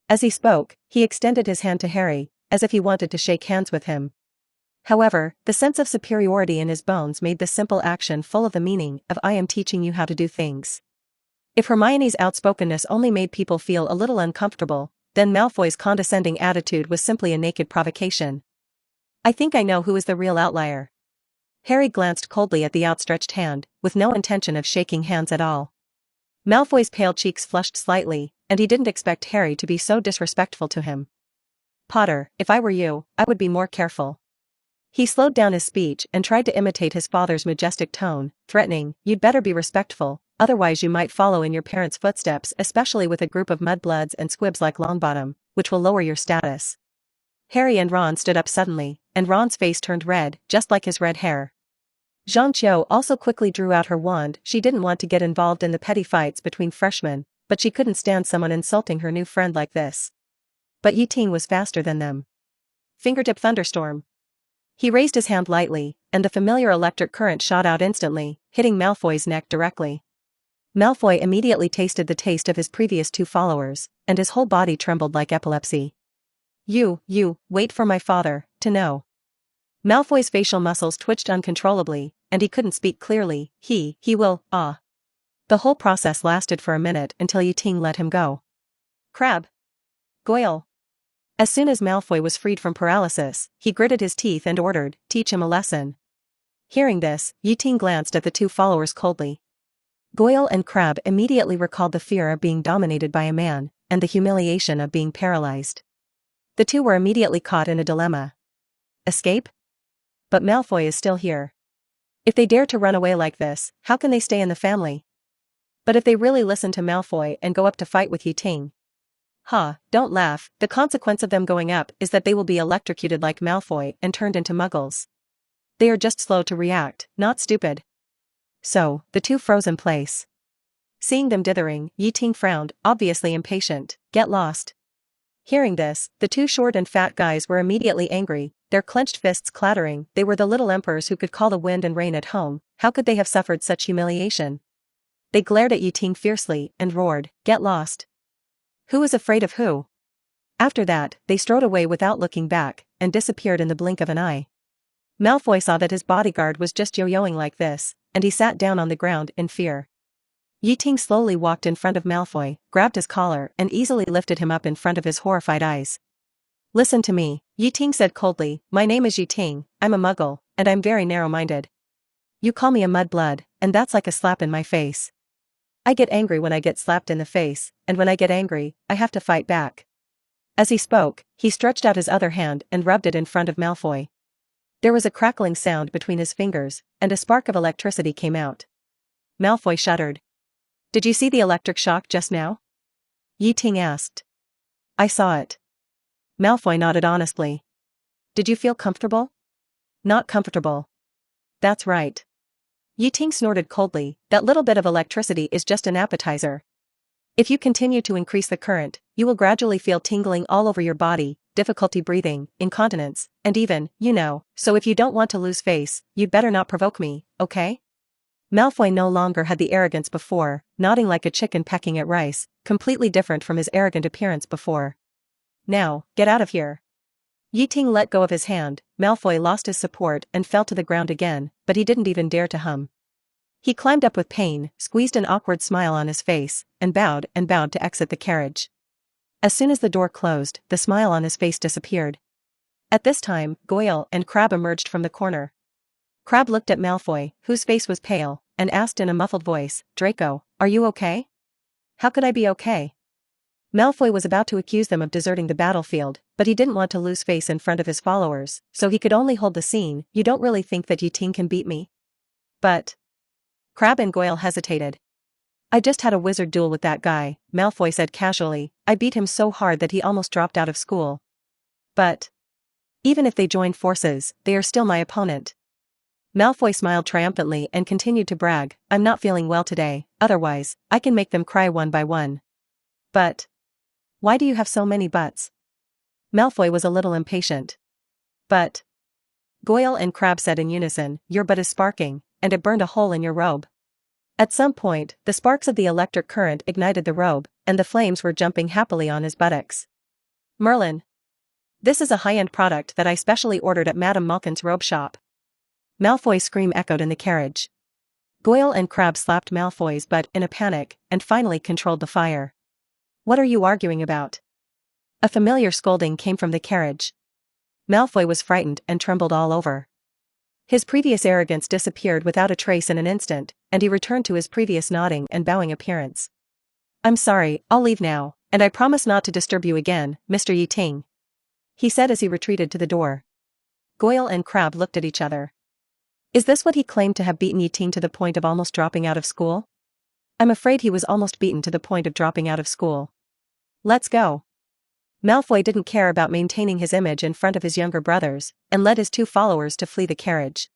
[SPEAKER 1] As he spoke, he extended his hand to Harry, as if he wanted to shake hands with him. However, the sense of superiority in his bones made this simple action full of the meaning of "I am teaching you how to do things." If Hermione's outspokenness only made people feel a little uncomfortable, then Malfoy's condescending attitude was simply a naked provocation. "I think I know who is the real outlier." Harry glanced coldly at the outstretched hand, with no intention of shaking hands at all. Malfoy's pale cheeks flushed slightly, and he didn't expect Harry to be so disrespectful to him. "Potter, if I were you, I would be more careful." He slowed down his speech and tried to imitate his father's majestic tone, threatening, "You'd better be respectful, otherwise you might follow in your parents' footsteps, especially with a group of mudbloods and squibs like Longbottom, which will lower your status." Harry and Ron stood up suddenly, and Ron's face turned red, just like his red hair. Zhang Qiu also quickly drew out her wand. She didn't want to get involved in the petty fights between freshmen, but she couldn't stand someone insulting her new friend like this. But Yi Ting was faster than them. Fingertip thunderstorm. He raised his hand lightly, and the familiar electric current shot out instantly, hitting Malfoy's neck directly. Malfoy immediately tasted the taste of his previous two followers, and his whole body trembled like epilepsy. You, wait for my father to know. Malfoy's facial muscles twitched uncontrollably, and he couldn't speak clearly. He will, The whole process lasted for a minute until Yi Ting let him go. Crabbe. Goyle. As soon as Malfoy was freed from paralysis, he gritted his teeth and ordered, teach him a lesson. Hearing this, Yi Ting glanced at the two followers coldly. Goyle and Crabbe immediately recalled the fear of being dominated by a man, and the humiliation of being paralyzed. The two were immediately caught in a dilemma. Escape? But Malfoy is still here. If they dare to run away like this, how can they stay in the family? But if they really listen to Malfoy and go up to fight with Yi Ting? Don't laugh, the consequence of them going up is that they will be electrocuted like Malfoy and turned into muggles. They are just slow to react, not stupid. So, the two froze in place. Seeing them dithering, Yi Ting frowned, obviously impatient. Get lost. Hearing this, the two short and fat guys were immediately angry, their clenched fists clattering. They were the little emperors who could call the wind and rain at home. How could they have suffered such humiliation? They glared at Yi Ting fiercely and roared, get lost. Who is afraid of who? After that, they strode away without looking back, and disappeared in the blink of an eye. Malfoy saw that his bodyguard was just yo-yoing like this, and he sat down on the ground in fear. Yi Ting slowly walked in front of Malfoy, grabbed his collar and easily lifted him up in front of his horrified eyes. Listen to me, Yi Ting said coldly, my name is Yi Ting, I'm a muggle, and I'm very narrow-minded. You call me a mudblood, and that's like a slap in my face. I get angry when I get slapped in the face, and when I get angry, I have to fight back. As he spoke, he stretched out his other hand and rubbed it in front of Malfoy. There was a crackling sound between his fingers, and a spark of electricity came out. Malfoy shuddered. Did you see the electric shock just now? Yi Ting asked. I saw it. Malfoy nodded honestly. Did you feel comfortable? Not comfortable. That's right. Yi Ting snorted coldly, that little bit of electricity is just an appetizer. If you continue to increase the current, you will gradually feel tingling all over your body, difficulty breathing, incontinence, and even, so if you don't want to lose face, you'd better not provoke me, okay? Malfoy no longer had the arrogance before, nodding like a chicken pecking at rice, completely different from his arrogant appearance before. Now, get out of here. Yi Ting let go of his hand. Malfoy lost his support and fell to the ground again, but he didn't even dare to hum. He climbed up with pain, squeezed an awkward smile on his face, and bowed to exit the carriage. As soon as the door closed, the smile on his face disappeared. At this time, Goyle and Crabbe emerged from the corner. Crabbe looked at Malfoy, whose face was pale, and asked in a muffled voice, Draco, are you okay? How could I be okay? Malfoy was about to accuse them of deserting the battlefield, but he didn't want to lose face in front of his followers, so he could only hold the scene. You don't really think that Yi Ting can beat me? But... Crabbe and Goyle hesitated. I just had a wizard duel with that guy, Malfoy said casually. I beat him so hard that he almost dropped out of school. But... even if they join forces, they are still my opponent. Malfoy smiled triumphantly and continued to brag, I'm not feeling well today, otherwise, I can make them cry one by one. But... why do you have so many buts? Malfoy was a little impatient. But... Goyle and Crabbe said in unison, your butt is sparking, and it burned a hole in your robe. At some point, the sparks of the electric current ignited the robe, and the flames were jumping happily on his buttocks. Merlin. This is a high-end product that I specially ordered at Madame Malkin's robe shop. Malfoy's scream echoed in the carriage. Goyle and Crabbe slapped Malfoy's butt in a panic, and finally controlled the fire. What are you arguing about? A familiar scolding came from the carriage. Malfoy was frightened and trembled all over. His previous arrogance disappeared without a trace in an instant, and he returned to his previous nodding and bowing appearance. I'm sorry, I'll leave now, and I promise not to disturb you again, Mr. Yi Ting. He said as he retreated to the door. Goyle and Crabbe looked at each other. Is this what he claimed to have beaten Yi Ting to the point of almost dropping out of school? I'm afraid he was almost beaten to the point of dropping out of school. Let's go. Malfoy didn't care about maintaining his image in front of his younger brothers, and led his two followers to flee the carriage.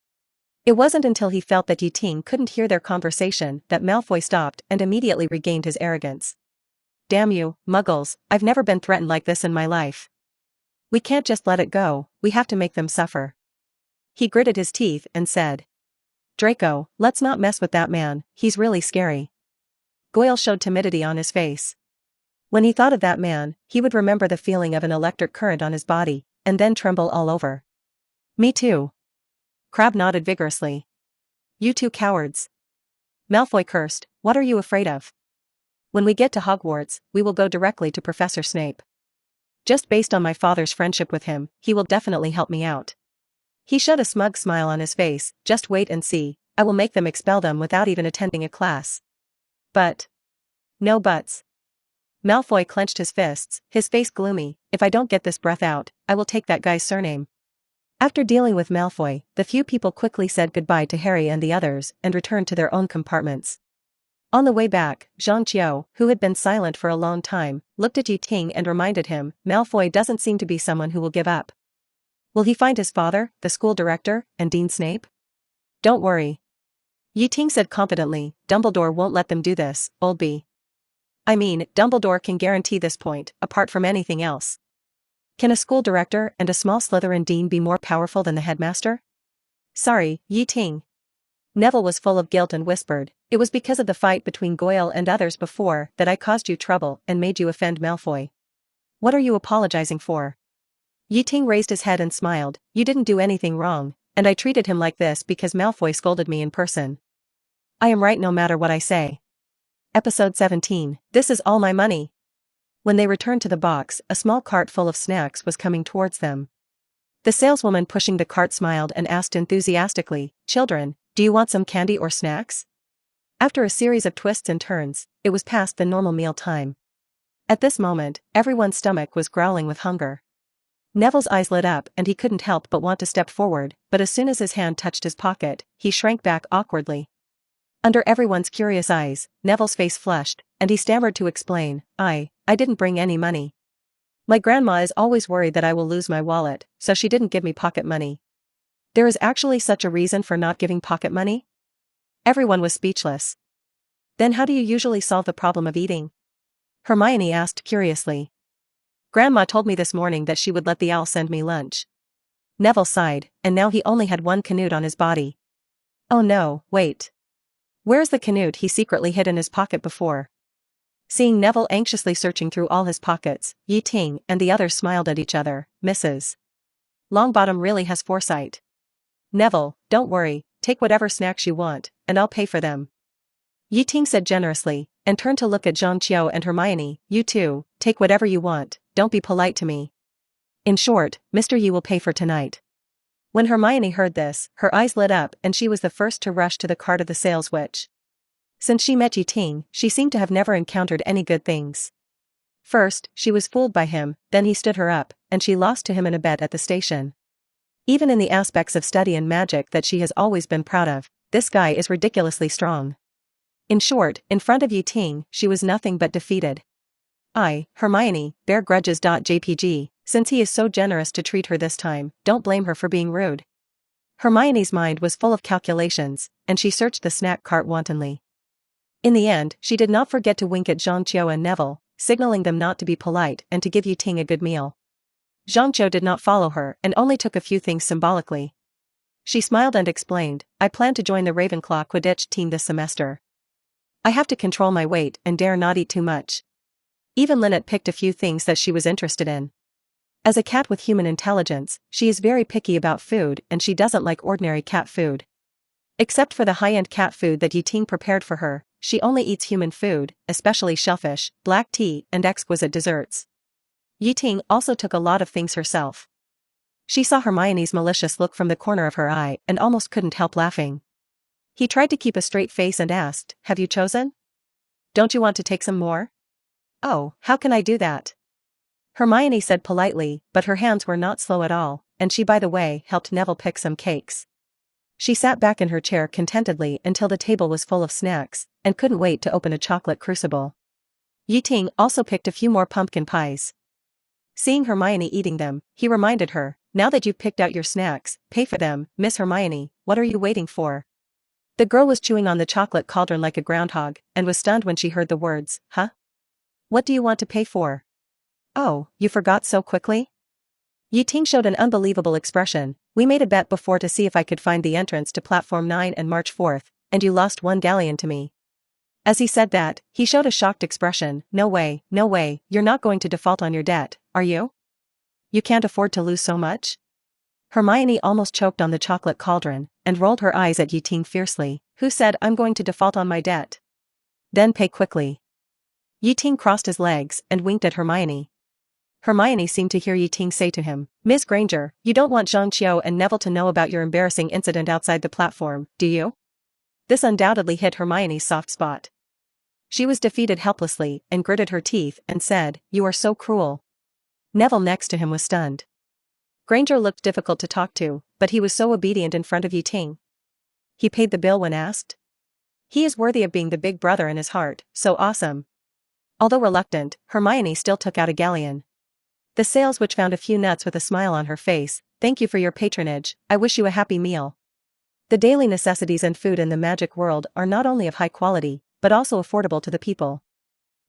[SPEAKER 1] It wasn't until he felt that Ting couldn't hear their conversation that Malfoy stopped and immediately regained his arrogance. Damn you, Muggles, I've never been threatened like this in my life. We can't just let it go, we have to make them suffer. He gritted his teeth and said. Draco, let's not mess with that man, he's really scary. Goyle showed timidity on his face. When he thought of that man, he would remember the feeling of an electric current on his body, and then tremble all over. Me too. Crabbe nodded vigorously. You two cowards. Malfoy cursed, what are you afraid of? When we get to Hogwarts, we will go directly to Professor Snape. Just based on my father's friendship with him, he will definitely help me out. He showed a smug smile on his face, just wait and see, I will make them expel them without even attending a class. But. No buts. Malfoy clenched his fists, his face gloomy, if I don't get this breath out, I will take that guy's surname. After dealing with Malfoy, the few people quickly said goodbye to Harry and the others and returned to their own compartments. On the way back, Zhangqiu, who had been silent for a long time, looked at Ting and reminded him, Malfoy doesn't seem to be someone who will give up. Will he find his father, the school director, and Dean Snape? Don't worry. Ting said confidently, Dumbledore won't let them do this, old bee. I mean, Dumbledore can guarantee this point, apart from anything else. Can a school director and a small Slytherin dean be more powerful than the headmaster? Sorry, Ting. Neville was full of guilt and whispered, it was because of the fight between Goyle and others before that I caused you trouble and made you offend Malfoy. What are you apologizing for? Ting raised his head and smiled, you didn't do anything wrong, and I treated him like this because Malfoy scolded me in person. I am right no matter what I say. Episode 17, This is all my money. When they returned to the box, a small cart full of snacks was coming towards them. The saleswoman pushing the cart smiled and asked enthusiastically, Children, do you want some candy or snacks? After a series of twists and turns, it was past the normal meal time. At this moment, everyone's stomach was growling with hunger. Neville's eyes lit up and he couldn't help but want to step forward, but as soon as his hand touched his pocket, he shrank back awkwardly. Under everyone's curious eyes, Neville's face flushed, and he stammered to explain, I didn't bring any money. My grandma is always worried that I will lose my wallet, so she didn't give me pocket money. There is actually such a reason for not giving pocket money? Everyone was speechless. Then how do you usually solve the problem of eating? Hermione asked curiously. Grandma told me this morning that she would let the owl send me lunch. Neville sighed, and now he only had one canute on his body. Oh no, wait. Where's the canute he secretly hid in his pocket before? Seeing Neville anxiously searching through all his pockets, Ting and the others smiled at each other, Mrs. Longbottom really has foresight. Neville, don't worry, take whatever snacks you want, and I'll pay for them. Ting said generously, and turned to look at Zhangqiu and Hermione, you two, take whatever you want, don't be polite to me. In short, Mr. Yi will pay for tonight. When Hermione heard this, her eyes lit up and she was the first to rush to the cart of the sales witch. Since she met Ting, she seemed to have never encountered any good things. First, she was fooled by him, then he stood her up, and she lost to him in a bet at the station. Even in the aspects of study and magic that she has always been proud of, this guy is ridiculously strong. In short, in front of Ting, she was nothing but defeated. Hermione, bear grudges.jpg, since he is so generous to treat her this time, don't blame her for being rude. Hermione's mind was full of calculations, and she searched the snack cart wantonly. In the end, she did not forget to wink at Zhangqiu and Neville, signaling them not to be polite and to give Ting a good meal. Zhangqiu did not follow her and only took a few things symbolically. She smiled and explained, I plan to join the Ravenclaw Quidditch team this semester. I have to control my weight and dare not eat too much. Even Lynette picked a few things that she was interested in. As a cat with human intelligence, she is very picky about food and she doesn't like ordinary cat food. Except for the high-end cat food that Ting prepared for her, she only eats human food, especially shellfish, black tea, and exquisite desserts. Ting also took a lot of things herself. She saw Hermione's malicious look from the corner of her eye and almost couldn't help laughing. He tried to keep a straight face and asked, have you chosen? Don't you want to take some more? Oh, how can I do that? Hermione said politely, but her hands were not slow at all, and she by the way helped Neville pick some cakes. She sat back in her chair contentedly until the table was full of snacks, and couldn't wait to open a chocolate crucible. Ting also picked a few more pumpkin pies. Seeing Hermione eating them, he reminded her, "Now that you've picked out your snacks, pay for them, Miss Hermione, what are you waiting for?" The girl was chewing on the chocolate cauldron like a groundhog, and was stunned when she heard the words, "Huh? What do you want to pay for?" "Oh, you forgot so quickly?" Ting showed an unbelievable expression. "We made a bet before to see if I could find the entrance to Platform 9 and March 4th, and you lost 1 galleon to me." As he said that, he showed a shocked expression. No way, you're not going to default on your debt, are you? You can't afford to lose so much?" Hermione almost choked on the chocolate cauldron, and rolled her eyes at Ting fiercely. "Who said I'm going to default on my debt? Then pay quickly." Ting crossed his legs and winked at Hermione. Hermione seemed to hear Ting say to him, "Miss Granger, you don't want Zhang Qiu and Neville to know about your embarrassing incident outside the platform, do you?" This undoubtedly hit Hermione's soft spot. She was defeated helplessly and gritted her teeth and said, "You are so cruel." Neville next to him was stunned. Granger looked difficult to talk to, but he was so obedient in front of Ting. He paid the bill when asked. He is worthy of being the big brother in his heart, so awesome. Although reluctant, Hermione still took out a galleon. The sales witch found a few nuts with a smile on her face. "Thank you for your patronage, I wish you a happy meal." The daily necessities and food in the magic world are not only of high quality, but also affordable to the people.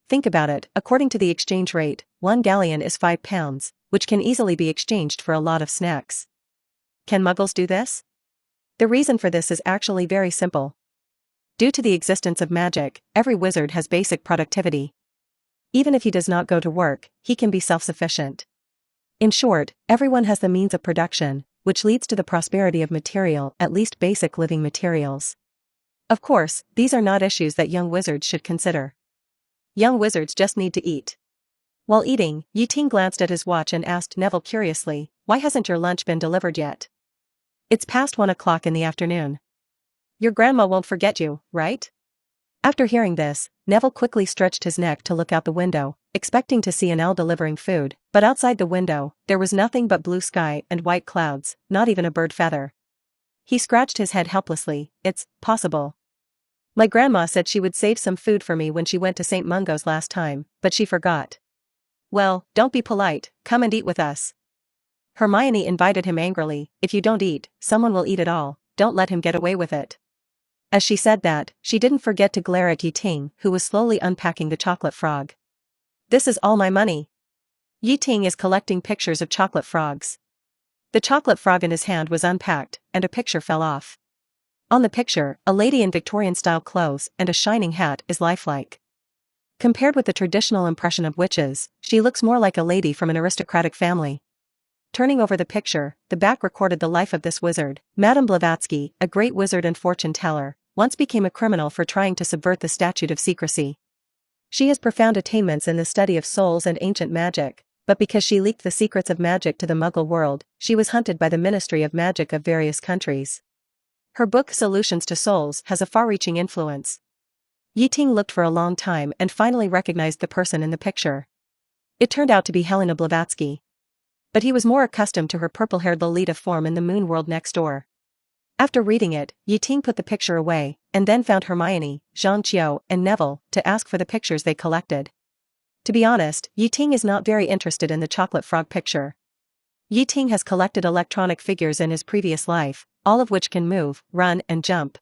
[SPEAKER 1] Think about it, according to the exchange rate, 1 galleon is £5, which can easily be exchanged for a lot of snacks. Can muggles do this? The reason for this is actually very simple. Due to the existence of magic, every wizard has basic productivity. Even if he does not go to work, he can be self-sufficient. In short, everyone has the means of production, which leads to the prosperity of material, at least basic living materials. Of course, these are not issues that young wizards should consider. Young wizards just need to eat. While eating, Ting glanced at his watch and asked Neville curiously, "Why hasn't your lunch been delivered yet? It's past 1 o'clock in the afternoon. Your grandma won't forget you, right?" After hearing this, Neville quickly stretched his neck to look out the window, expecting to see an owl delivering food, but outside the window, there was nothing but blue sky and white clouds, not even a bird feather. He scratched his head helplessly. "It's possible. My grandma said she would save some food for me when she went to St. Mungo's last time, but she forgot." "Well, don't be polite, come and eat with us." Hermione invited him angrily. "If you don't eat, someone will eat it all, don't let him get away with it." As she said that, she didn't forget to glare at Ting, who was slowly unpacking the chocolate frog. "This is all my money." Ting is collecting pictures of chocolate frogs. The chocolate frog in his hand was unpacked, and a picture fell off. On the picture, a lady in Victorian-style clothes and a shining hat is lifelike. Compared with the traditional impression of witches, she looks more like a lady from an aristocratic family. Turning over the picture, the back recorded the life of this wizard. Madame Blavatsky, a great wizard and fortune-teller, once became a criminal for trying to subvert the statute of secrecy. She has profound attainments in the study of souls and ancient magic, but because she leaked the secrets of magic to the Muggle world, she was hunted by the Ministry of Magic of various countries. Her book Solutions to Souls has a far-reaching influence. Ting looked for a long time and finally recognized the person in the picture. It turned out to be Helena Blavatsky. But he was more accustomed to her purple-haired Lolita form in the moon world next door. After reading it, Ting put the picture away, and then found Hermione, Zhang Qiu, and Neville to ask for the pictures they collected. To be honest, Ting is not very interested in the chocolate frog picture. Ting has collected electronic figures in his previous life, all of which can move, run, and jump.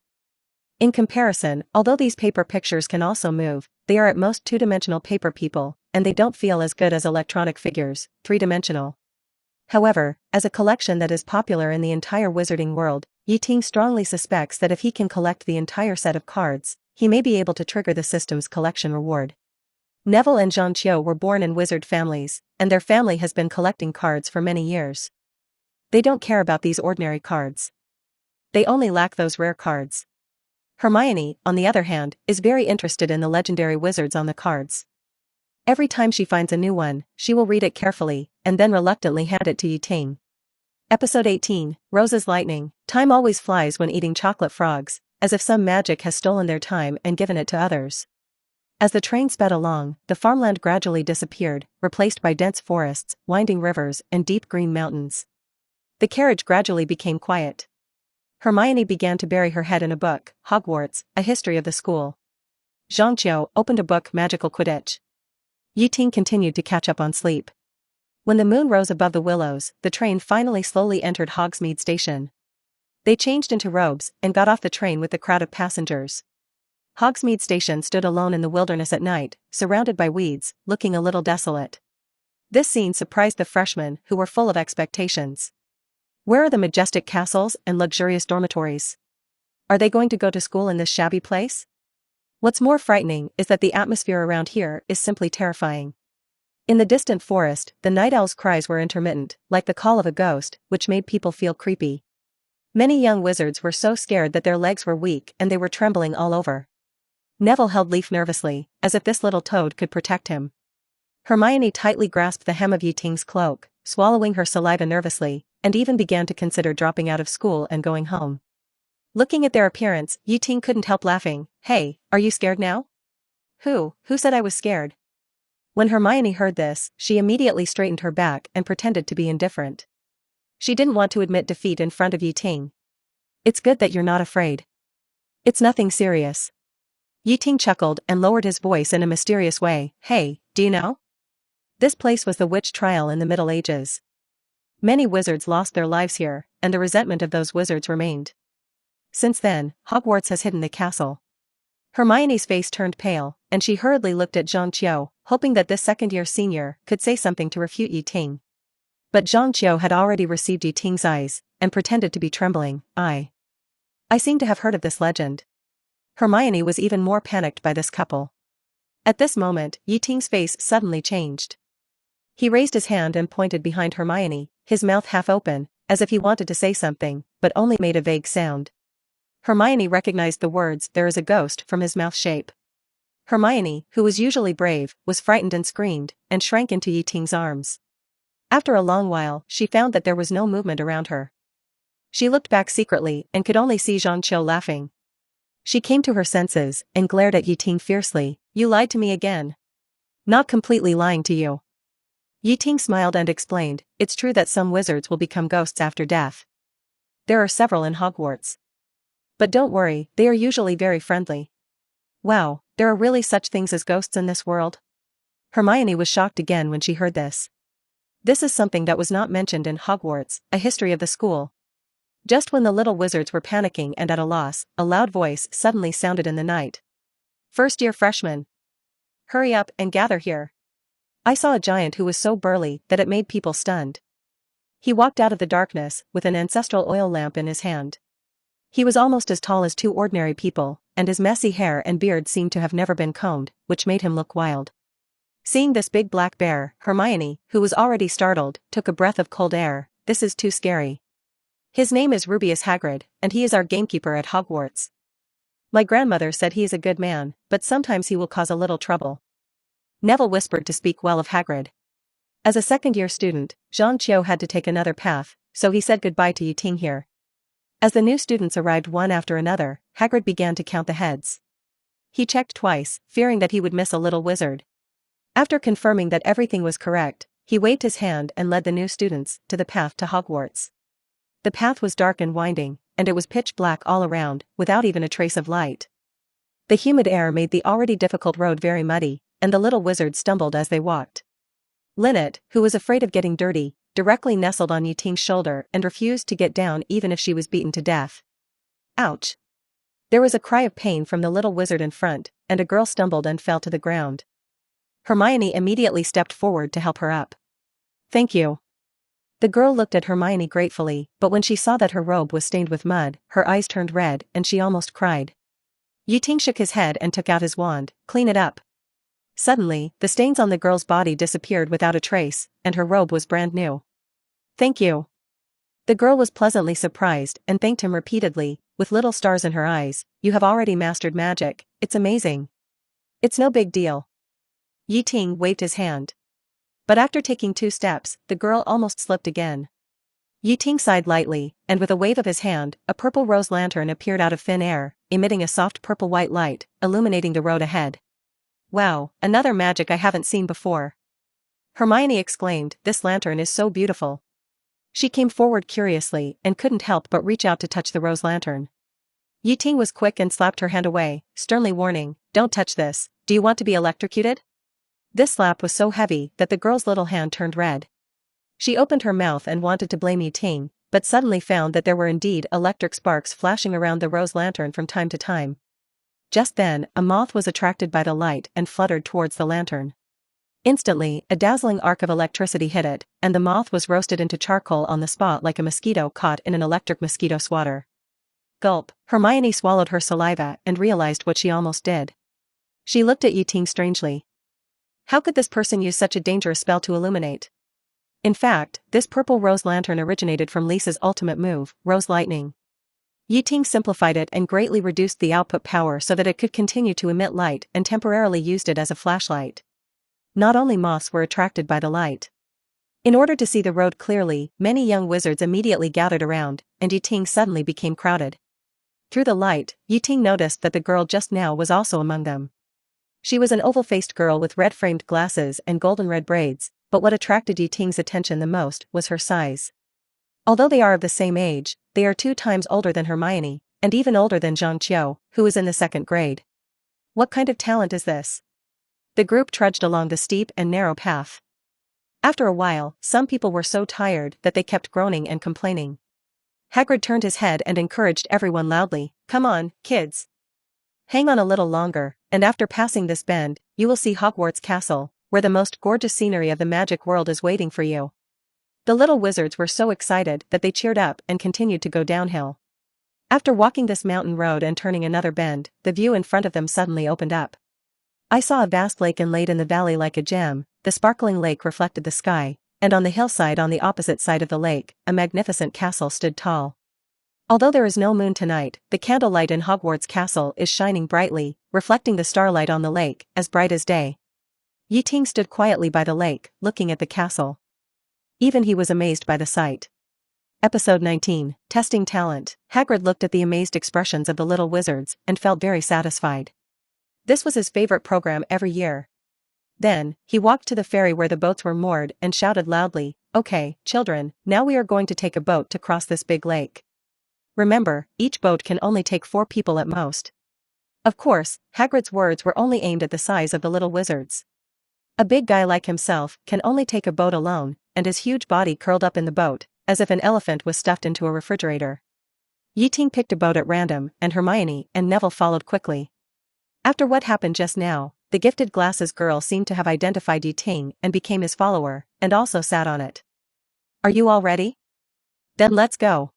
[SPEAKER 1] In comparison, although these paper pictures can also move, they are at most two-dimensional paper people, and they don't feel as good as electronic figures, three-dimensional. However, as a collection that is popular in the entire wizarding world, Ting strongly suspects that if he can collect the entire set of cards, he may be able to trigger the system's collection reward. Neville and Zhang Qiu were born in wizard families, and their family has been collecting cards for many years. They don't care about these ordinary cards. They only lack those rare cards. Hermione, on the other hand, is very interested in the legendary wizards on the cards. Every time she finds a new one, she will read it carefully, and then reluctantly hand it to Ting. Episode 18, Rose's Lightning. Time always flies when eating chocolate frogs, as if some magic has stolen their time and given it to others. As the train sped along, the farmland gradually disappeared, replaced by dense forests, winding rivers, and deep green mountains. The carriage gradually became quiet. Hermione began to bury her head in a book, Hogwarts, A History of the School. Zhang Qiu opened a book, Magical Quidditch. Ting continued to catch up on sleep. When the moon rose above the willows, the train finally slowly entered Hogsmeade Station. They changed into robes and got off the train with the crowd of passengers. Hogsmeade Station stood alone in the wilderness at night, surrounded by weeds, looking a little desolate. This scene surprised the freshmen, who were full of expectations. Where are the majestic castles and luxurious dormitories? Are they going to go to school in this shabby place? What's more frightening is that the atmosphere around here is simply terrifying. In the distant forest, the night owl's cries were intermittent, like the call of a ghost, which made people feel creepy. Many young wizards were so scared that their legs were weak and they were trembling all over. Neville held Leaf nervously, as if this little toad could protect him. Hermione tightly grasped the hem of Ting's cloak, swallowing her saliva nervously, and even began to consider dropping out of school and going home. Looking at their appearance, Ting couldn't help laughing. Hey, are you scared now? Who said I was scared? When Hermione heard this, she immediately straightened her back and pretended to be indifferent. She didn't want to admit defeat in front of Ting. It's good that you're not afraid. It's nothing serious. Ting chuckled and lowered his voice in a mysterious way. Hey, do you know? This place was the witch trial in the Middle Ages. Many wizards lost their lives here, and the resentment of those wizards remained. Since then, Hogwarts has hidden the castle. Hermione's face turned pale, and she hurriedly looked at Zhang Qiu, hoping that this second-year senior could say something to refute Ting. But Zhang Qiu had already received Ting's eyes, and pretended to be trembling. I seem to have heard of this legend. Hermione was even more panicked by this couple. At this moment, Ting's face suddenly changed. He raised his hand and pointed behind Hermione, his mouth half open, as if he wanted to say something, but only made a vague sound. Hermione recognized the words "there is a ghost" from his mouth shape. Hermione, who was usually brave, was frightened and screamed, and shrank into Ting's arms. After a long while, she found that there was no movement around her. She looked back secretly and could only see Zhang Qiu laughing. She came to her senses and glared at Ting fiercely. You lied to me again. Not completely lying to you. Ting smiled and explained, it's true that some wizards will become ghosts after death. There are several in Hogwarts. But don't worry, they are usually very friendly. Wow, there are really such things as ghosts in this world? Hermione was shocked again when she heard this. This is something that was not mentioned in Hogwarts, a history of the school. Just when the little wizards were panicking and at a loss, a loud voice suddenly sounded in the night. First-year freshmen. Hurry up and gather here. I saw a giant who was so burly that it made people stunned. He walked out of the darkness with an ancestral oil lamp in his hand. He was almost as tall as two ordinary people, and his messy hair and beard seemed to have never been combed, which made him look wild. Seeing this big black bear, Hermione, who was already startled, took a breath of cold air. This is too scary. His name is Rubeus Hagrid, and he is our gamekeeper at Hogwarts. My grandmother said he is a good man, but sometimes he will cause a little trouble. Neville whispered to speak well of Hagrid. As a second-year student, Zhang Qiu had to take another path, so he said goodbye to Ting here. As the new students arrived one after another, Hagrid began to count the heads. He checked twice, fearing that he would miss a little wizard. After confirming that everything was correct, he waved his hand and led the new students to the path to Hogwarts. The path was dark and winding, and it was pitch black all around, without even a trace of light. The humid air made the already difficult road very muddy, and the little wizards stumbled as they walked. Lynette, who was afraid of getting dirty, directly nestled on Ting's shoulder and refused to get down even if she was beaten to death. Ouch! There was a cry of pain from the little wizard in front, and a girl stumbled and fell to the ground. Hermione immediately stepped forward to help her up. Thank you. The girl looked at Hermione gratefully, but when she saw that her robe was stained with mud, her eyes turned red and she almost cried. Ting shook his head and took out his wand. Clean it up. Suddenly, the stains on the girl's body disappeared without a trace, and her robe was brand new. Thank you. The girl was pleasantly surprised and thanked him repeatedly, with little stars in her eyes. You have already mastered magic, it's amazing. It's no big deal. Ting waved his hand. But after taking 2 steps, the girl almost slipped again. Ting sighed lightly, and with a wave of his hand, a purple rose lantern appeared out of thin air, emitting a soft purple-white light, illuminating the road ahead. Wow, another magic I haven't seen before. Hermione exclaimed, this lantern is so beautiful. She came forward curiously and couldn't help but reach out to touch the rose lantern. Ting was quick and slapped her hand away, sternly warning, don't touch this, do you want to be electrocuted? This slap was so heavy that the girl's little hand turned red. She opened her mouth and wanted to blame Ting, but suddenly found that there were indeed electric sparks flashing around the rose lantern from time to time. Just then, a moth was attracted by the light and fluttered towards the lantern. Instantly, a dazzling arc of electricity hit it, and the moth was roasted into charcoal on the spot like a mosquito caught in an electric mosquito swatter. Gulp, Hermione swallowed her saliva and realized what she almost did. She looked at Ting strangely. How could this person use such a dangerous spell to illuminate? In fact, this purple rose lantern originated from Lisa's ultimate move, Rose Lightning. Ting simplified it and greatly reduced the output power so that it could continue to emit light and temporarily used it as a flashlight. Not only moths were attracted by the light. In order to see the road clearly, many young wizards immediately gathered around, and Ting suddenly became crowded. Through the light, Ting noticed that the girl just now was also among them. She was an oval-faced girl with red-framed glasses and golden red braids, but what attracted Ting's attention the most was her size. Although they are of the same age, they are 2 times older than Hermione, and even older than Zhang Qiu, who is in the 2nd grade. What kind of talent is this? The group trudged along the steep and narrow path. After a while, some people were so tired that they kept groaning and complaining. Hagrid turned his head and encouraged everyone loudly, "Come on, kids. Hang on a little longer, and after passing this bend, you will see Hogwarts Castle, where the most gorgeous scenery of the magic world is waiting for you." The little wizards were so excited that they cheered up and continued to go downhill. After walking this mountain road and turning another bend, the view in front of them suddenly opened up. I saw a vast lake inlaid in the valley like a gem. The sparkling lake reflected the sky, and on the hillside on the opposite side of the lake, a magnificent castle stood tall. Although there is no moon tonight, the candlelight in Hogwarts Castle is shining brightly, reflecting the starlight on the lake, as bright as day. Ting stood quietly by the lake, looking at the castle. Even he was amazed by the sight. Episode 19, Testing Talent. Hagrid looked at the amazed expressions of the little wizards and felt very satisfied. This was his favorite program every year. Then, he walked to the ferry where the boats were moored and shouted loudly, "Okay, children, now we are going to take a boat to cross this big lake. Remember, each boat can only take 4 people at most." Of course, Hagrid's words were only aimed at the size of the little wizards. A big guy like himself can only take a boat alone, and his huge body curled up in the boat, as if an elephant was stuffed into a refrigerator. Ting picked a boat at random, and Hermione and Neville followed quickly. After what happened just now, the gifted glasses girl seemed to have identified Ting and became his follower, and also sat on it. "Are you all ready? Then let's go."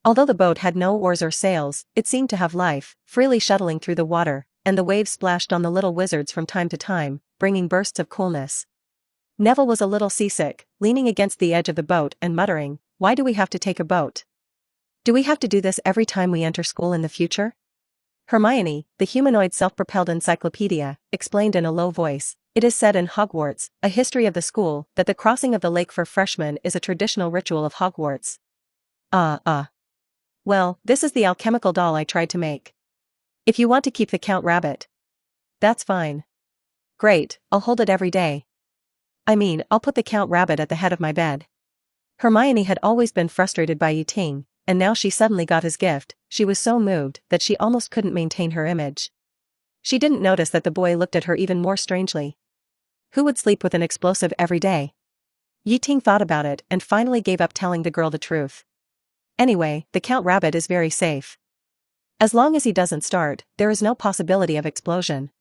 [SPEAKER 1] Although the boat had no oars or sails, it seemed to have life, freely shuttling through the water, and the waves splashed on the little wizards from time to time, bringing bursts of coolness. Neville was a little seasick, leaning against the edge of the boat and muttering, "Why do we have to take a boat? Do we have to do this every time we enter school in the future?" Hermione, the humanoid self-propelled encyclopedia, explained in a low voice, "It is said in Hogwarts, a history of the school, that the crossing of the lake for freshmen is a traditional ritual of Hogwarts." Well, this is the alchemical doll I tried to make. If you want to keep the Count Rabbit, that's fine. Great, I'll hold it every day. I mean, I'll put the Count Rabbit at the head of my bed. Hermione had always been frustrated by Ting, and now she suddenly got his gift. She was so moved that she almost couldn't maintain her image. She didn't notice that the boy looked at her even more strangely. Who would sleep with an explosive every day? Ting thought about it and finally gave up telling the girl the truth. Anyway, the Count Rabbit is very safe. As long as he doesn't start, there is no possibility of explosion.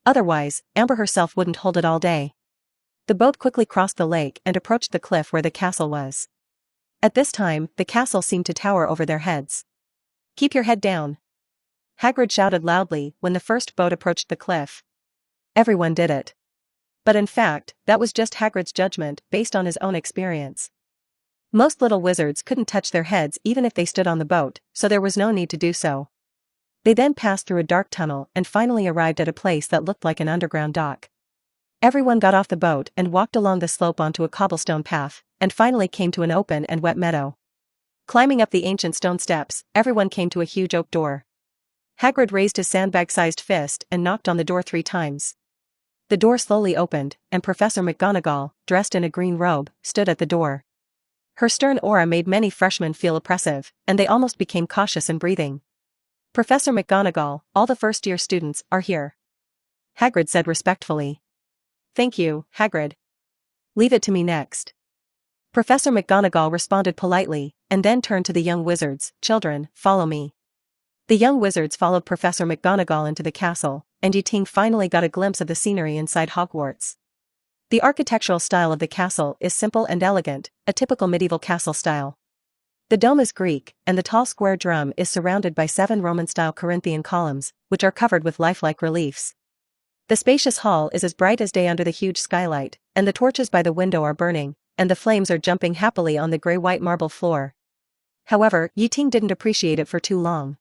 [SPEAKER 1] Otherwise, Amber herself wouldn't hold it all day. The boat quickly crossed the lake and approached the cliff where the castle was. At this time, the castle seemed to tower over their heads. "Keep your head down," Hagrid shouted loudly when the first boat approached the cliff. Everyone did it. But in fact, that was just Hagrid's judgment based on his own experience. Most little wizards couldn't touch their heads even if they stood on the boat, so there was no need to do so. They then passed through a dark tunnel and finally arrived at a place that looked like an underground dock. Everyone got off the boat and walked along the slope onto a cobblestone path, and finally came to an open and wet meadow. Climbing up the ancient stone steps, everyone came to a huge oak door. Hagrid raised his sandbag-sized fist and knocked on the door 3 times. The door slowly opened, and Professor McGonagall, dressed in a green robe, stood at the door. Her stern aura made many freshmen feel oppressive, and they almost became cautious in breathing. "Professor McGonagall, all the first-year students are here," Hagrid said respectfully. "Thank you, Hagrid. Leave it to me next." Professor McGonagall responded politely, and then turned to the young wizards. "Children, follow me." The young wizards followed Professor McGonagall into the castle, and Ting finally got a glimpse of the scenery inside Hogwarts. The architectural style of the castle is simple and elegant, a typical medieval castle style. The dome is Greek, and the tall square drum is surrounded by 7 Roman-style Corinthian columns, which are covered with lifelike reliefs. The spacious hall is as bright as day under the huge skylight, and the torches by the window are burning, and the flames are jumping happily on the grey-white marble floor. However, Ting didn't appreciate it for too long.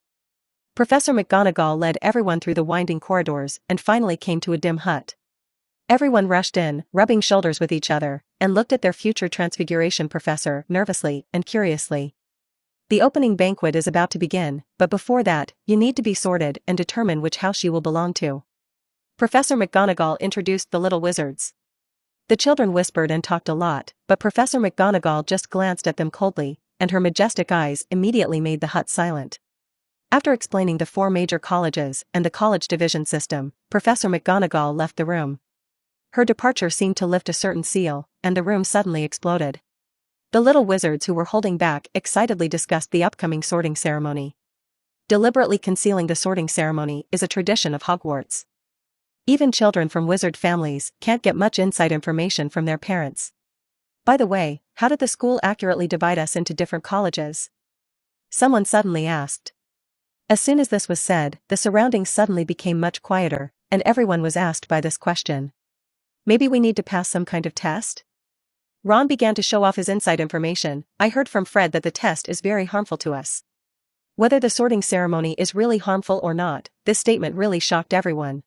[SPEAKER 1] Professor McGonagall led everyone through the winding corridors and finally came to a dim hut. Everyone rushed in, rubbing shoulders with each other, and looked at their future transfiguration professor nervously and curiously. The opening banquet is about to begin, but before that, you need to be sorted and determine which house you will belong to. Professor McGonagall introduced the little wizards. The children whispered and talked a lot, but Professor McGonagall just glanced at them coldly, and her majestic eyes immediately made the hut silent. After explaining the 4 major colleges and the college division system, Professor McGonagall left the room. Her departure seemed to lift a certain seal, and the room suddenly exploded. The little wizards who were holding back excitedly discussed the upcoming sorting ceremony. Deliberately concealing the sorting ceremony is a tradition of Hogwarts. Even children from wizard families can't get much inside information from their parents. By the way, how did the school accurately divide us into different colleges? Someone suddenly asked. As soon as this was said, the surroundings suddenly became much quieter, and everyone was asked by this question. Maybe we need to pass some kind of test? Ron began to show off his inside information. I heard from Fred that the test is very harmful to us. Whether the sorting ceremony is really harmful or not, this statement really shocked everyone.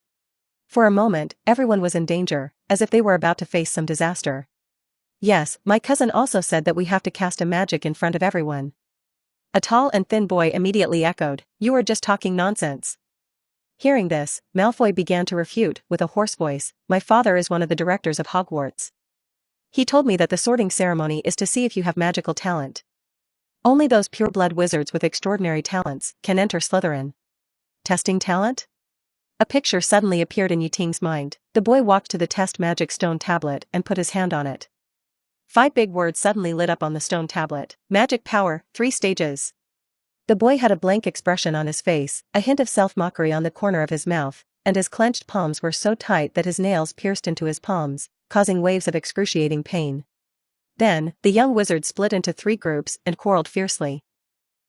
[SPEAKER 1] For a moment, everyone was in danger, as if they were about to face some disaster. Yes, my cousin also said that we have to cast a magic in front of everyone. A tall and thin boy immediately echoed, "You are just talking nonsense." Hearing this, Malfoy began to refute, with a hoarse voice, "My father is one of the directors of Hogwarts. He told me that the sorting ceremony is to see if you have magical talent. Only those pure-blood wizards with extraordinary talents can enter Slytherin." Testing talent? A picture suddenly appeared in Ting's mind. The boy walked to the test magic stone tablet and put his hand on it. 5 big words suddenly lit up on the stone tablet. Magic power, 3 stages. The boy had a blank expression on his face, a hint of self-mockery on the corner of his mouth, and his clenched palms were so tight that his nails pierced into his palms, causing waves of excruciating pain. Then, the young wizards split into 3 groups and quarreled fiercely.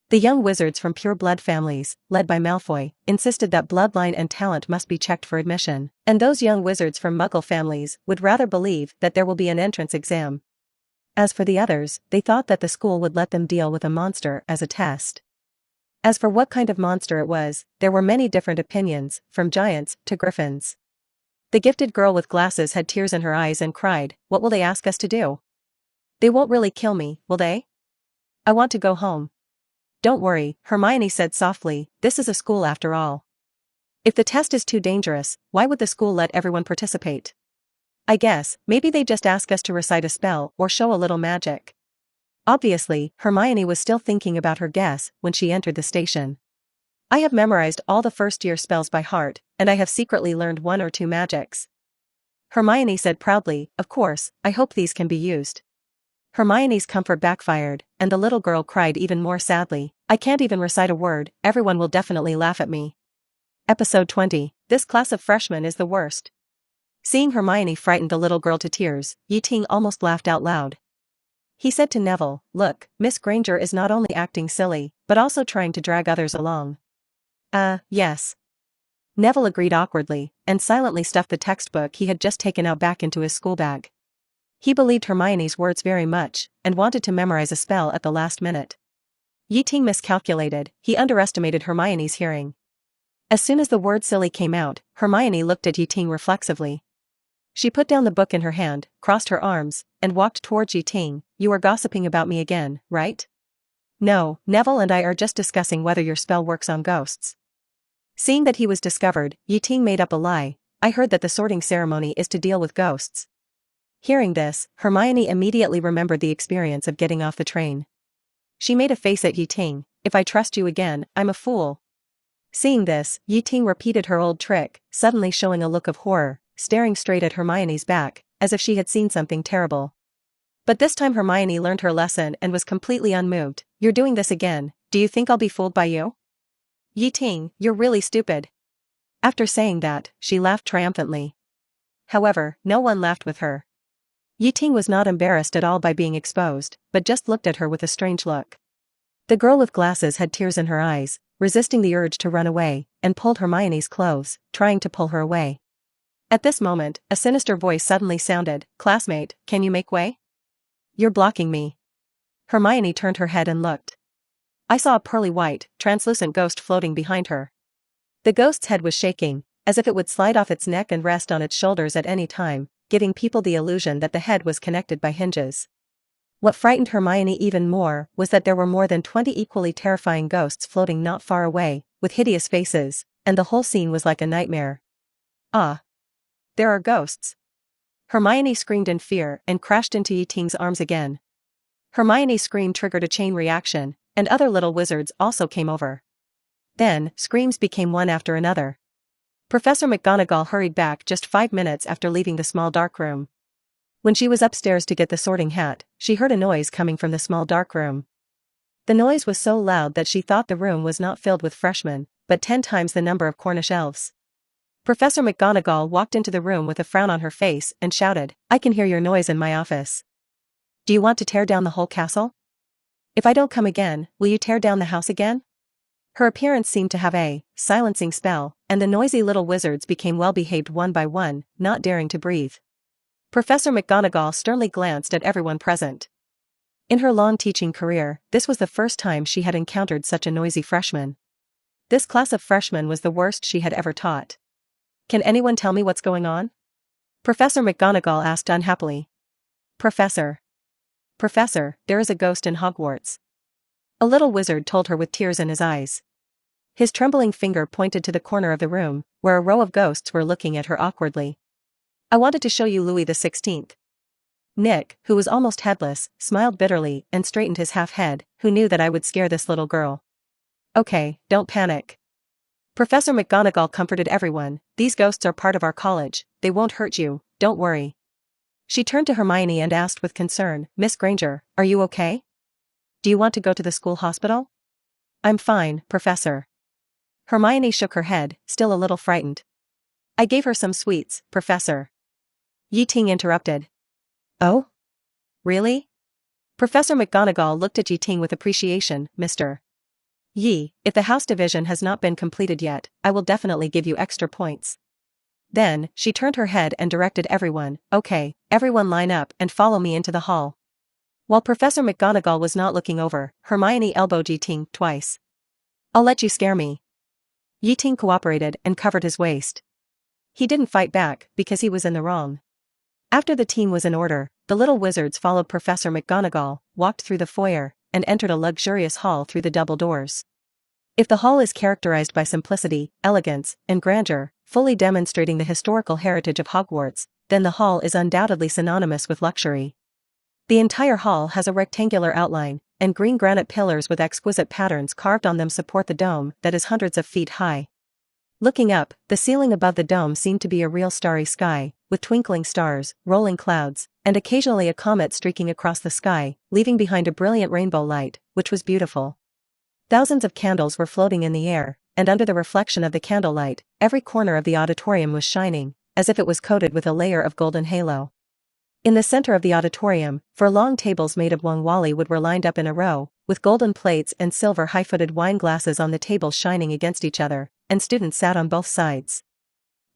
[SPEAKER 1] The young wizards from pure-blood families, led by Malfoy, insisted that bloodline and talent must be checked for admission, and those young wizards from Muggle families would rather believe that there will be an entrance exam. As for the others, they thought that the school would let them deal with a monster as a test. As for what kind of monster it was, there were many different opinions, from giants to griffins. The gifted girl with glasses had tears in her eyes and cried, "What will they ask us to do? They won't really kill me, will they? I want to go home." "Don't worry," Hermione said softly, "this is a school after all. If the test is too dangerous, why would the school let everyone participate? I guess, maybe they just ask us to recite a spell or show a little magic." Obviously, Hermione was still thinking about her guess when she entered the station. "I have memorized all the first-year spells by heart, and I have secretly learned 1 or 2 magics," Hermione said proudly. "Of course, I hope these can be used." Hermione's comfort backfired, and the little girl cried even more sadly. "I can't even recite a word, everyone will definitely laugh at me." Episode 20. This class of freshmen is the worst. Seeing Hermione frightened the little girl to tears, Ting almost laughed out loud. He said to Neville, "Look, Miss Granger is not only acting silly, but also trying to drag others along." Yes." Neville agreed awkwardly, and silently stuffed the textbook he had just taken out back into his school bag. He believed Hermione's words very much, and wanted to memorize a spell at the last minute. Ting miscalculated, he underestimated Hermione's hearing. As soon as the word silly came out, Hermione looked at Ting reflexively. She put down the book in her hand, crossed her arms, and walked towards Ting. "You are gossiping about me again, right?" "No, Neville and I are just discussing whether your spell works on ghosts." Seeing that he was discovered, Ting made up a lie. "I heard that the sorting ceremony is to deal with ghosts." Hearing this, Hermione immediately remembered the experience of getting off the train. She made a face at Ting. "If I trust you again, I'm a fool." Seeing this, Ting repeated her old trick, suddenly showing a look of horror, staring straight at Hermione's back, as if she had seen something terrible. But this time Hermione learned her lesson and was completely unmoved. You're doing this again, do you think I'll be fooled by you? Ting, you're really stupid. After saying that, she laughed triumphantly. However, no one laughed with her. Ting was not embarrassed at all by being exposed, but just looked at her with a strange look. The girl with glasses had tears in her eyes, resisting the urge to run away, and pulled Hermione's clothes, trying to pull her away. At this moment, a sinister voice suddenly sounded, "Classmate, can you make way? You're blocking me." Hermione turned her head and looked. I saw a pearly white, translucent ghost floating behind her. The ghost's head was shaking, as if it would slide off its neck and rest on its shoulders at any time, giving people the illusion that the head was connected by hinges. What frightened Hermione even more was that there were more than 20 equally terrifying ghosts floating not far away, with hideous faces, and the whole scene was like a nightmare. Ah! There are ghosts! Hermione screamed in fear and crashed into Ting's arms again. Hermione's scream triggered a chain reaction, and other little wizards also came over. Then, screams became one after another. Professor McGonagall hurried back just 5 minutes after leaving the small dark room. When she was upstairs to get the sorting hat, she heard a noise coming from the small dark room. The noise was so loud that she thought the room was not filled with freshmen, but 10 times the number of Cornish elves. Professor McGonagall walked into the room with a frown on her face and shouted, "I can hear your noise in my office. Do you want to tear down the whole castle? If I don't come again, will you tear down the house again?" Her appearance seemed to have a silencing spell, and the noisy little wizards became well-behaved one by one, not daring to breathe. Professor McGonagall sternly glanced at everyone present. In her long teaching career, this was the first time she had encountered such a noisy freshman. This class of freshmen was the worst she had ever taught. "Can anyone tell me what's going on?" Professor McGonagall asked unhappily. Professor, there is a ghost in Hogwarts." A little wizard told her with tears in his eyes. His trembling finger pointed to the corner of the room, where a row of ghosts were looking at her awkwardly. "I wanted to show you Louis XVI. Nick, who was almost headless, smiled bitterly and straightened his half-head, who knew that I would scare this little girl. "Okay, don't panic." Professor McGonagall comforted everyone, "These ghosts are part of our college, they won't hurt you, don't worry." She turned to Hermione and asked with concern, "Miss Granger, are you okay? Do you want to go to the school hospital?" "I'm fine, Professor." Hermione shook her head, still a little frightened. "I gave her some sweets, Professor." Ting interrupted. "Oh? Really?" Professor McGonagall looked at Ting with appreciation. "Mr. if the house division has not been completed yet, I will definitely give you extra points." Then, she turned her head and directed everyone, "Okay, everyone line up and follow me into the hall." While Professor McGonagall was not looking over, Hermione elbowed Ting twice. "I'll let you scare me." Ting cooperated and covered his waist. He didn't fight back, because he was in the wrong. After the team was in order, the little wizards followed Professor McGonagall, walked through the foyer, and entered a luxurious hall through the double doors. If the hall is characterized by simplicity, elegance, and grandeur, fully demonstrating the historical heritage of Hogwarts, then the hall is undoubtedly synonymous with luxury. The entire hall has a rectangular outline, and green granite pillars with exquisite patterns carved on them support the dome that is hundreds of feet high. Looking up, the ceiling above the dome seemed to be a real starry sky, with twinkling stars, rolling clouds, and occasionally a comet streaking across the sky, leaving behind a brilliant rainbow light, which was beautiful. Thousands of candles were floating in the air, and under the reflection of the candlelight, every corner of the auditorium was shining, as if it was coated with a layer of golden halo. In the center of the auditorium, 4 long tables made of wongwali wood were lined up in a row, with golden plates and silver high-footed wine glasses on the tables shining against each other, and students sat on both sides.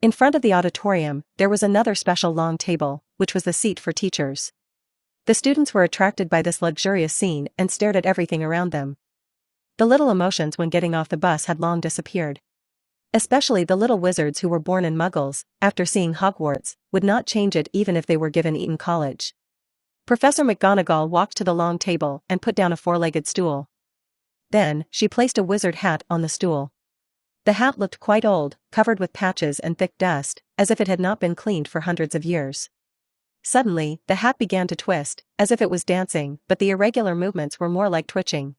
[SPEAKER 1] In front of the auditorium, there was another special long table, which was the seat for teachers. The students were attracted by this luxurious scene and stared at everything around them. The little emotions when getting off the bus had long disappeared. Especially the little wizards who were born in Muggles, after seeing Hogwarts, would not change it even if they were given Eton College. Professor McGonagall walked to the long table and put down a 4-legged stool. Then, she placed a wizard hat on the stool. The hat looked quite old, covered with patches and thick dust, as if it had not been cleaned for hundreds of years. Suddenly, the hat began to twist, as if it was dancing, but the irregular movements were more like twitching.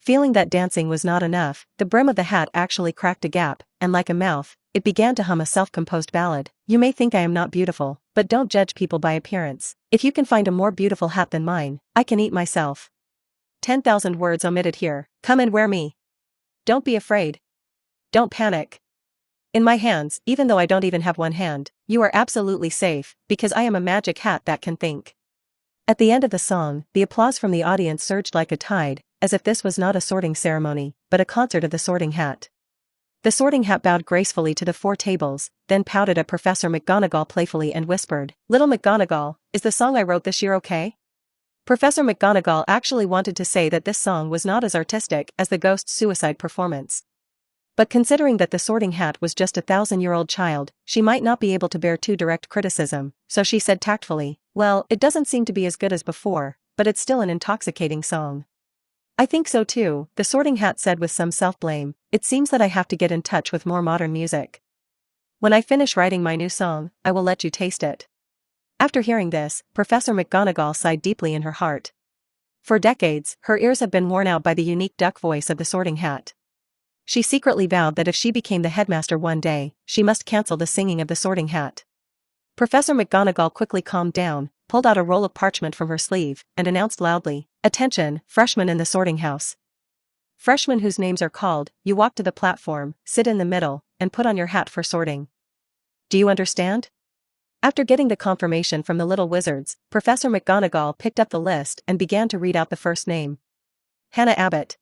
[SPEAKER 1] Feeling that dancing was not enough, the brim of the hat actually cracked a gap, and like a mouth, it began to hum a self-composed ballad. You may think I am not beautiful, but don't judge people by appearance. If you can find a more beautiful hat than mine, I can eat myself. 10,000 words omitted here. Come and wear me. Don't be afraid. Don't panic. In my hands, even though I don't even have one hand, you are absolutely safe, because I am a magic hat that can think. At the end of the song, the applause from the audience surged like a tide, as if this was not a sorting ceremony, but a concert of the Sorting Hat. The Sorting Hat bowed gracefully to the 4 tables, then pouted at Professor McGonagall playfully and whispered, "Little McGonagall, is the song I wrote this year okay?" Professor McGonagall actually wanted to say that this song was not as artistic as the Ghost's suicide performance. But considering that the Sorting Hat was just a 1,000-year-old child, she might not be able to bear too direct criticism, so she said tactfully, "Well, it doesn't seem to be as good as before, but it's still an intoxicating song." "I think so too," the Sorting Hat said with some self-blame. "It seems that I have to get in touch with more modern music. When I finish writing my new song, I will let you taste it." After hearing this, Professor McGonagall sighed deeply in her heart. For decades, her ears have been worn out by the unique duck voice of the Sorting Hat. She secretly vowed that if she became the headmaster one day, she must cancel the singing of the Sorting Hat. Professor McGonagall quickly calmed down, pulled out a roll of parchment from her sleeve, and announced loudly, "Attention, freshmen in the sorting house. Freshmen whose names are called, you walk to the platform, sit in the middle, and put on your hat for sorting. Do you understand?" After getting the confirmation from the little wizards, Professor McGonagall picked up the list and began to read out the first name. "Hannah Abbott."